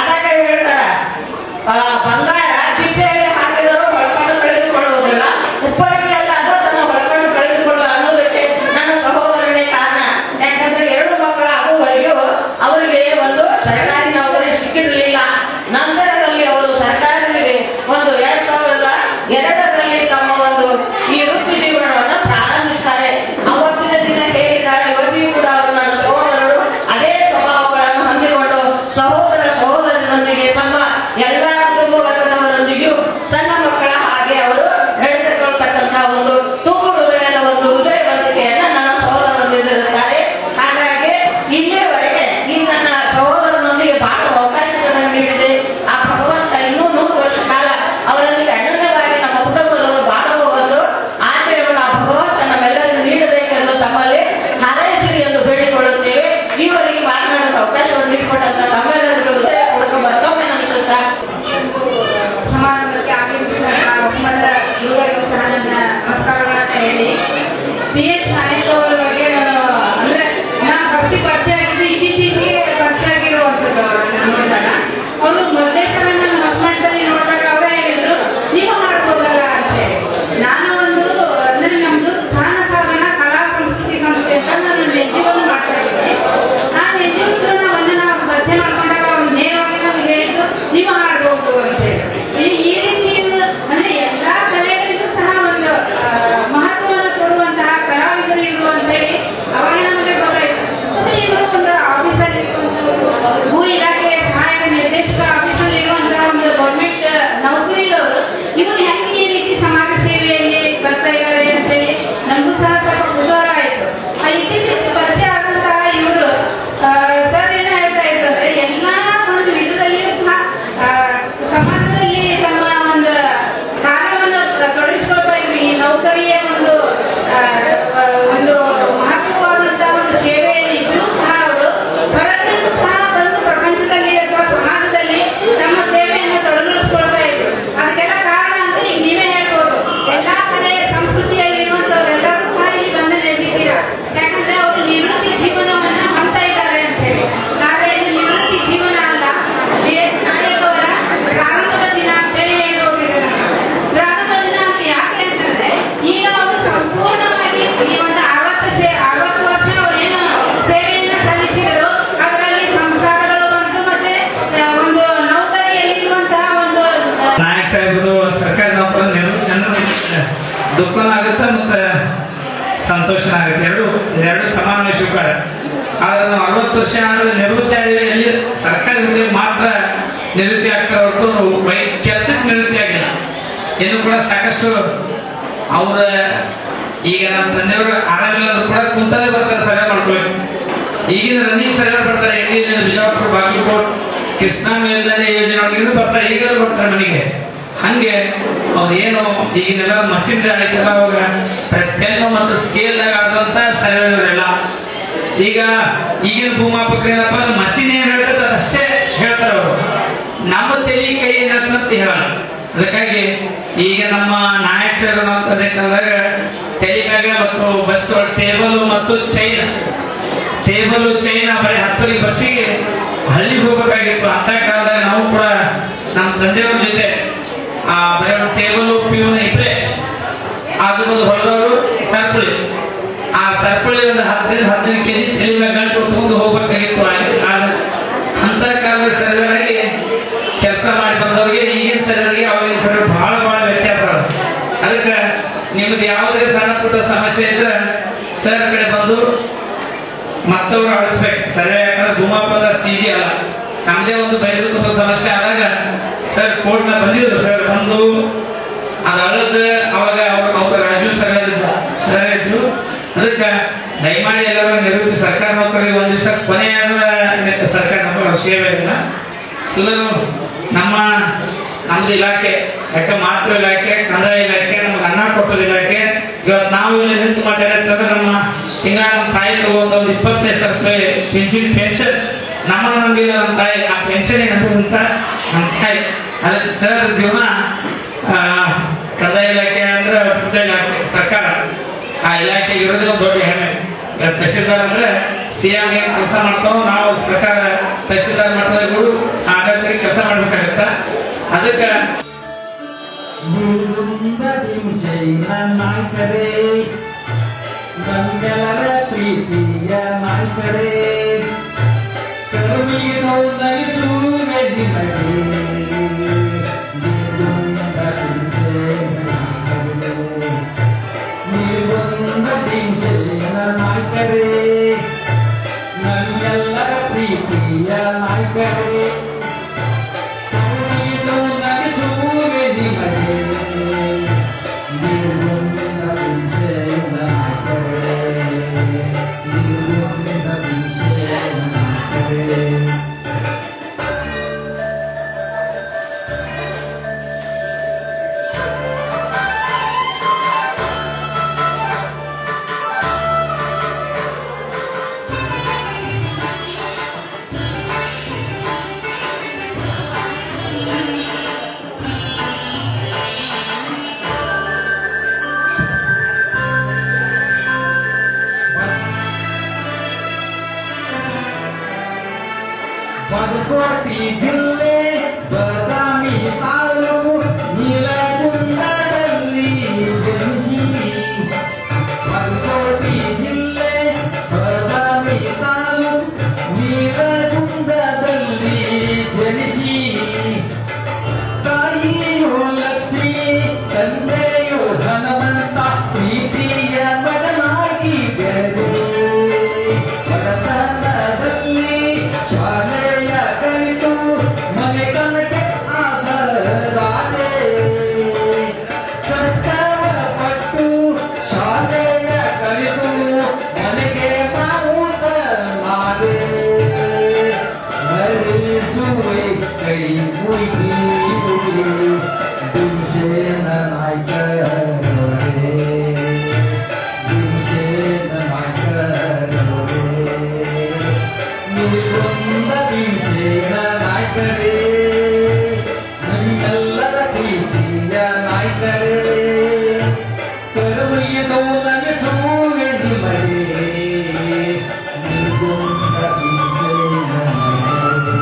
ಅದಕ್ಕೆ ಹೇಳ್ತಾರ ಬಂಗಾರ ಸಿಪ್ಪೆಯಲ್ಲಿ ಹಾಕಿದರೂ ಹೊಳ್ಕೊಂಡು ಕಳೆದುಕೊಳ್ಳುವುದಿಲ್ಲ, ಉಪ್ಪರಿಗೆ ಅಲ್ಲ ಅದು ಅದನ್ನು ಹೊಳ್ಕೊಂಡು ಕಳೆದುಕೊಳ್ಳುವ ಅನ್ನೋದಕ್ಕೆ ನನ್ನ ಸಹೋದರನೇ ಕಾರಣ. ಯಾಕಂದ್ರೆ 2 ಮಕ್ಕಳ ಆಗುವವರೆಗೂ ಅವರಿಗೆ ಒಂದು ಸರ್ಕಾರಿ ನೌಕರಿ ಸಿಕ್ಕಿರಲಿಲ್ಲ. ನಂತರದಲ್ಲಿ ಅವರು ಸರ್ಕಾರಗಳಿಗೆ ಒಂದು 2002ರಲ್ಲಿ ತಮ್ಮ ಒಂದು ಈ ವೃತ್ತಿ ಜೀವನವನ್ನು ಪ್ರಾರಂಭಿಸ್ತಾರೆ. ಅವತ್ತಿನ ದಿನ ಹೇಳಿದ್ದಾರೆ, ಇವತ್ತಿಗೂ ಕೂಡ ಅವರು ನನ್ನ ಸಹೋದರರು ಅದೇ ಸ್ವಭಾವಗಳನ್ನು ಹೊಂದಿಕೊಂಡು ಸಹೋದರನೊಂದಿಗೆ ತಮ್ಮ ಎಲ್ಲ ಕುಟುಂಬ ವರ್ಗದವರೊಂದಿಗೂ ಸಣ್ಣ ಮಕ್ಕಳ ಹಾಗೆ ಅವರು ನಡೆದುಕೊಳ್ತಕ್ಕಂಥ ಒಂದು ತುಂಬು ಹೃದಯದ ಒಂದು ಹೃದಯವಂತಿಕೆಯನ್ನ ನನ್ನ ಸಹೋದರ ಹೊಂದಿರುತ್ತಾರೆ. ಹಾಗಾಗಿ ಇಲ್ಲಿಯವರೆಗೆ ಈ ನನ್ನ ಸಹೋದರನೊಂದಿಗೆ ಬಾಳುವ ಅವಕಾಶಗಳನ್ನು ನೀಡಿದೆ ಆ ಭಗವಂತ ಇನ್ನೂ 100 ವರ್ಷ ಕಾಲ ಅವರೊಂದಿಗೆ ಅನ್ಯೋನ್ಯವಾಗಿ ನಮ್ಮ ಕುಟುಂಬದವರು ಬಾಳುವ ಒಂದು ಆಶಯವನ್ನು ಆ ಭಗವಂತ ನಮ್ಮೆಲ್ಲರಿಗೂ ನೀಡಬೇಕೆಂದು ತಮ್ಮಲ್ಲಿ ಹಾರೈಸಿರಿ ಎಂದು ಬೇಡಿಕೊಳ್ಳುತ್ತೇವೆ. ಈವರೆಗೆ ಮಾತನಾಡುವ ಅವಕಾಶವನ್ನು ನೀಡಿಕೊಟ್ಟಂತ ತಮ್ಮೆಲ್ಲರಿಗೂ ಹೃದಯಪೂರ್ವಕ ಮತ್ತೊಮ್ಮೆ ನಮಿಸುತ್ತಾ ಸಮಾರಂಭಕ್ಕೆ ಆಗಮಿಸಿದಂತಹ ಒಮ್ಮದ ಗುರುಗಳಿಗೂ ಸಹ ನನ್ನ ನಮಸ್ಕಾರಗಳನ್ನ ಹೇಳಿ PH ನಾಯಕ್ ಅವರ ಬಗ್ಗೆ ನಾನು ಫಸ್ಟ್ ಪರಿಚಯ ಆಗಿದ್ದು ಇತ್ತೀಚೆಗೆ ಪರಿಚಯ ಆಗಿರುವಂಥದ್ದು. ನೋಡಿದಾಗ ಅವರು ಮೊದಲೇ ಸಲ ನಾನು ಹೊಸಮಠದಲ್ಲಿ ನೋಡಿದಾಗ ಅವರೇ ಹೇಳಿದ್ರು ನೀವು ಮಾಡ್ಬೋದಲ್ಲ ಅಂತ ಹೇಳಿ. ನಾನು ಅಂದ್ರೆ ನಮ್ದು ಸಹನ ಸಾಧನ ಕಲಾ ಸಂಸ್ಕೃತಿ ಸಂಸ್ಥೆ ಅಂತ ನಾನು NGO ಮಾಡ್ತಾ ಇದ್ದೀನಿ. ಆ NGO ನಾವು ಪರಿಚಯ ಮಾಡ್ಕೊಂಡಾಗ ಅವ್ರು ನೇರವಾಗಿ ನಮ್ಗೆ ಹೇಳಿದ್ದು ನೀವು ಮಾಡ್ಬೋದು ಅಂತ ಹೇಳಿ. ಈ ರೀತಿ ಅಂದ್ರೆ ಎಲ್ಲಾ ಕಲೆಗಳಿಗೂ ಸಹ ಒಂದು ಮಹತ್ವವನ್ನು ಕೊಡುವಂತಹ ಕಲಾವಿದರು ಇವರು ಅಂತ ಹೇಳಿ ಅವಾಗ ನಮಗೆ ಗೊತ್ತಾಯ್ತು. ಅಂದ್ರೆ ಇವರು ಒಂದು ಆಫೀಸಲ್ಲಿ ಭೂ ಇಲಾಖೆ ಸಹಾಯಕ ನಿರ್ದೇಶಕ ಆಫೀಸಲ್ಲಿ ಇರುವಂತಹ ಒಂದು ಗೌರ್ಮೆಂಟ್ ನೌಕರಿದವರು ಇವರು ಹೆಂಗೆ ಈ ರೀತಿ ಸಮಾಜ ಸೇವೆಯಲ್ಲಿ ಬರ್ತಾ ಇದ್ದಾರೆ ಅಂತ ಹೇಳಿ ನಮಗೂ ಸಹ ಸ್ವಲ್ಪ ಕುತೂಹಲ ಆಯ್ತು. ಇತ್ತೀಚೆಗೆ ಪರಿಚಯ ಆದಂತಹ ಇವರು ಸರ್ ಏನ ಹೇಳ್ತಾ ಇದ್ರು ಅಂದ್ರೆ ಎಲ್ಲಾ ಒಂದು ವಿಧದಲ್ಲಿಯೂ ಸಹ ಸಮಾಜದಲ್ಲಿ ತಮ್ಮ ಒಂದು ಕಾರ್ಯವನ್ನು ತೊಡಗಿಸ್ಕೊಳ್ತಾ ಇದ್ರು. ಈ ನೌಕರಿಯ ಒಂದು ಮಹತ್ವವಾದಂತಹ ಒಂದು ಸೇವೆಯಲ್ಲಿ ಇದ್ರೂ ಸಹ ಅವರು ಹೊರಗಡೆ ಸಹ ಬಂದು ಪ್ರಪಂಚದಲ್ಲಿ ಅಥವಾ ಸಮಾಜದಲ್ಲಿ ತಮ್ಮ ಸೇವೆಯನ್ನು ತೊಡಗಿಸ್ಕೊಳ್ತಾ ಸಾಹೇಬ್ರದು ಸರ್ಕಾರಿ ನೌಕರ ದುಃಖನೂ ಆಗುತ್ತೆ ಮತ್ತು ಸಂತೋಷನೂ ಆಗುತ್ತೆ. ಎರಡು ಸಮಾನವಾಗಿ ಸ್ವೀಕಾರ. ಆದ್ರೆ ನಾವು 60 ವರ್ಷ ಆದ್ರೆ ನಿವೃತ್ತಿ ಆಗಿದ್ರೆ ಎಲ್ಲಿ ಸರ್ಕಾರಿ ಹುದ್ದೆ ಮಾತ್ರ ನಿವೃತ್ತಿ ಆಗ್ತಾರೆ ಹೊರತು ಕೆಲಸಕ್ಕೆ ನಿವೃತ್ತಿ ಆಗಿಲ್ಲ. ಇನ್ನು ಕೂಡ ಸಾಕಷ್ಟು ಅವ್ರ ಈಗ ನಮ್ಮ ತಂದೆಯವರು ಆರಾಮಿಲ್ಲದ್ರು ಕೂಡ ಕುಂತಲೇ ಬರ್ತಾರೆ ಸರ್ವೆ ಮಾಡ್ಕೊಳ್ಬೇಕು. ಈಗಿನ ರನ್ನಿಂಗ್ ಸರ್ವೆ ಬರ್ತಾರೆ. ಬಿಜಾಪುರ, ಬಾಗಲಕೋಟ್, ಕೃಷ್ಣಾ ಮೇಲ್ದಂಡೆ ಯೋಜನೆ ಒಳಗಿಂದ ಬರ್ತಾರೆ. ಈಗಲೂ ಬರ್ತಾರೆ ಮನೆಗೆ. ಹಂಗೆ ಅವ್ರು ಏನು ಈಗಿನೆಲ್ಲ ಮಷಿನ್ ಆಯ್ತಲ್ಲ, ಅವಾಗ ಪೆನ್ನು ಮತ್ತು ಸ್ಕೇಲ್ ಆದಂತ ಸರ್ವೆಗಳೆಲ್ಲ ಈಗ ಈಗಿನ ಭೂಮಾಪಕರು ಏನಪ್ಪ ಮಷಿನ್ ಏನ್ ಹೇಳ್ತದೆ ಅಷ್ಟೇ ಹೇಳ್ತಾರೆ ಅವರು. ನಮ್ಮ ತಲೆ ಕೈ ಏನಂತ ಹೇಳಲ್ಲ. ಅದಕ್ಕಾಗಿ ಈಗ ನಮ್ಮ ನಾಯಕ ಸರ್ ಅಂತಂದಾಗ ತೆಲಿಕಾಗ ಮತ್ತು ಬಸ್ ಟೇಬಲ್ ಮತ್ತು ಚೈನ್ ಬರೀ 10 ಬಸ್ಸಿಗೆ ಹಳ್ಳಿಗೆ ಹೋಗ್ಬೇಕಾಗಿತ್ತು. ಅಂತ ಕಾಲದಾಗ ನಾವು ಕೂಡ ನಮ್ಮ ತಂದೆಯವ್ರ ಜೊತೆ ಬರೀ ಟೇಬಲ್ ಪಿಯೂನ್ ಇಬ್ಬರೇ ಆಜುಬಾಜು ಹೊಡೆದವರು ಸರ್ಪುಳಿ. ಆ ಸರ್ಪುಳಿ ಒಂದು 10-15 kg ತಲೆ ಮೇಲೆ ಗಂಟು ತಗೊಂಡು ಹೋಗ್ಬೇಕಾಗಿತ್ತು. ಅಂತ ಕಾಲದ ಸರ್ವೆಗಾಗಿ ಕೆಲಸ ಮಾಡಿ ಬಂದವರಿಗೆ ಈಗಿನ ಸರ್ವೆಗೆ ಅವಾಗಿನ ಸರ್ವೆ ಬಹಳ ವ್ಯತ್ಯಾಸ. ಅದಕ್ಕೆ ನಿಮ್ದು ಯಾವುದೇ ಸಣ್ಣ ಪುಟ್ಟ ಸಮಸ್ಯೆ ಇದ್ರೆ ಸರ್ ಕಡೆ ಬಂದು ಮತ್ತವ್ರು ಆಡಿಸ್ಬೇಕು ಸರ್ವೆ. ಯಾಕಂದ್ರೆ ಭೂಮಾಪದಷ್ಟು ಈಜಿ ಅಲ್ಲ. ನಮ್ದೇ ಒಂದು ಬೈದ ಸಮಸ್ಯೆ ಆದಾಗ ಸರ್ ಕೋರ್ಟ್ನ ಬಂದಿದ್ರು. ಸರ್ ಬಂದು ಅದ ಅವಾಗ ಅವ್ರ ರಾಜು ಸರ್ ಇದ್ರು. ಅದಕ್ಕೆ ದಯಮಾಡಿ ಎಲ್ಲರೂ ನಿವೃತ್ತಿ ಸರ್ಕಾರ ನೌಕರಿಗೆ ಒಂದ್ ದಿವಸ ಕೊನೆಯಾದ ಸರ್ಕಾರ ನೌಕರ ಸೇವೆ ಎಲ್ಲರೂ ನಮ್ದು ಇಲಾಖೆ, ಯಾಕೆ ಮಾತೃ ಇಲಾಖೆ, ಕಂದಾಯ ಇಲಾಖೆ, ನಮ್ಗೆ ಅನ್ನ ಕೊಟ್ಟದ ಇಲಾಖೆ. ಇವತ್ತು ನಾವು ಇಲ್ಲಿ ನಿಂತು ಮಾತಾಡಿರ್ತಂದ್ರೆ ನಮ್ಮ ತಿಂಗಳ ನಮ್ಮ ತಾಯಿ ತಗೊಂಡು ಒಂದು 25,000 ರೂಪಾಯಿ ಪೆನ್ಷನ್ ನಮಗಿಲ್ಲ. ನಮ್ಮ ತಾಯಿ ಆ ಪೆನ್ಷನ್ ಏನಂತ ನಮ್ಮ ತಾಯಿ. ಅದಕ್ಕೆ ಸರ್ ಜೀವನ ಕಂದಾಯ ಇಲಾಖೆ ಅಂದ್ರೆ ಬುದ್ಧ ಇಲಾಖೆ ಸರ್ಕಾರ. ಆ ಇಲಾಖೆ ಇರೋದೇ ಒಂದು ದೊಡ್ಡ ಹೆಮ್ಮೆ. ತಹಶೀಲ್ದಾರ್ ಅಂದ್ರೆ ಸಿಎಂ ಏನ್ ಕೆಲಸ ಮಾಡ್ತಾವ, ನಾವು ಸರ್ಕಾರ ತಹಶೀಲ್ದಾರ್ ಮಟ್ಟದಲ್ಲಿ ಆಡಳಿತ ಕೆಲಸ ಮಾಡ್ಬೇಕಾಗತ್ತ. ಅದಕ್ಕೆ ಪ್ರೀತಿಯ ನಾಲ್ಕರೇ ಕರುವಿನೋ ನಗಿಸುವೆ ನಾಲ್ಕರೇ ನನ್ನೆಲ್ಲರ ಪ್ರೀತಿಯ ನಾಲ್ಕರೇ ಕರುವಿನೋ ನಗಿಸುವೆ ನಿಮಗೆ ಬಾಗಲಕೋಟೆ ಜಿಲ್ಲೆ ಬದಾಮಿ ತಾಲೂಕು ನೀಲಗುಂದದಲ್ಲಿ ಜನಿಸಿ. ಬಾಗಲಕೋಟೆ ಜಿಲ್ಲೆ ಬದಾಮಿ ತಾಲೂಕು ನೀಲಗುಂದದಲ್ಲಿ ಜನಿಸಿ. ತಾಯಿಯೋ ಲಕ್ಷ್ಮಿ, ತಂದೆಯೋ ಹನುಮಂತ, ಪ್ರೀತಿಯ ಮಗನಾಗಿ ಬೆಳೆದು ಬಡತನದಲ್ಲಿ ಶಾಲೆಯ ಕಲಿತು ಮನೆಗಳಿಗೆ ಆಸರಾದೆ. ಕಷ್ಟಪಟ್ಟು ಶಾಲೆಯ ಕಲಿತು ಮನೆಗೆ ಮಾವುತ ಮಾಡೆ ಸ್ಮರಿಸುವೆ ಕೈ ಮುಗಿ ಭೀಮಸೇನ ನಾಯ್ಕರವರೇ, ಭೀಮಸೇನ ನಾಯ್ಕರವರೇ, ನೀವೊಂದ ಭೀಮಸೇನ ನಾಯ್ಕರೇ, ನಮ್ಮೆಲ್ಲರ ಪ್ರೀತಿಯ ನಾಯ್ಕರೇ, ಕರುವಿನೋ ನಗಿಸುವೆ ನಿಮಗೆ ನೀವೊಂದ ಭೀಮಸೇನ ನಾಯ್ಕರೇ.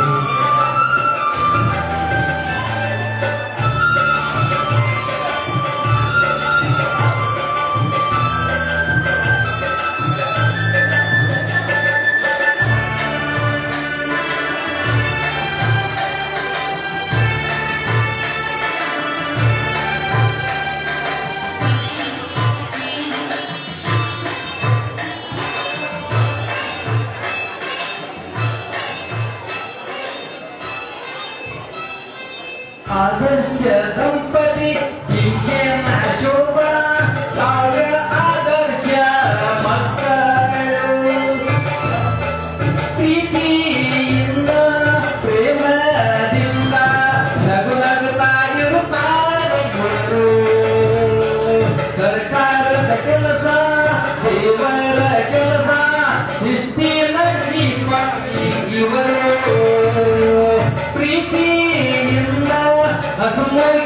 ಮೂರು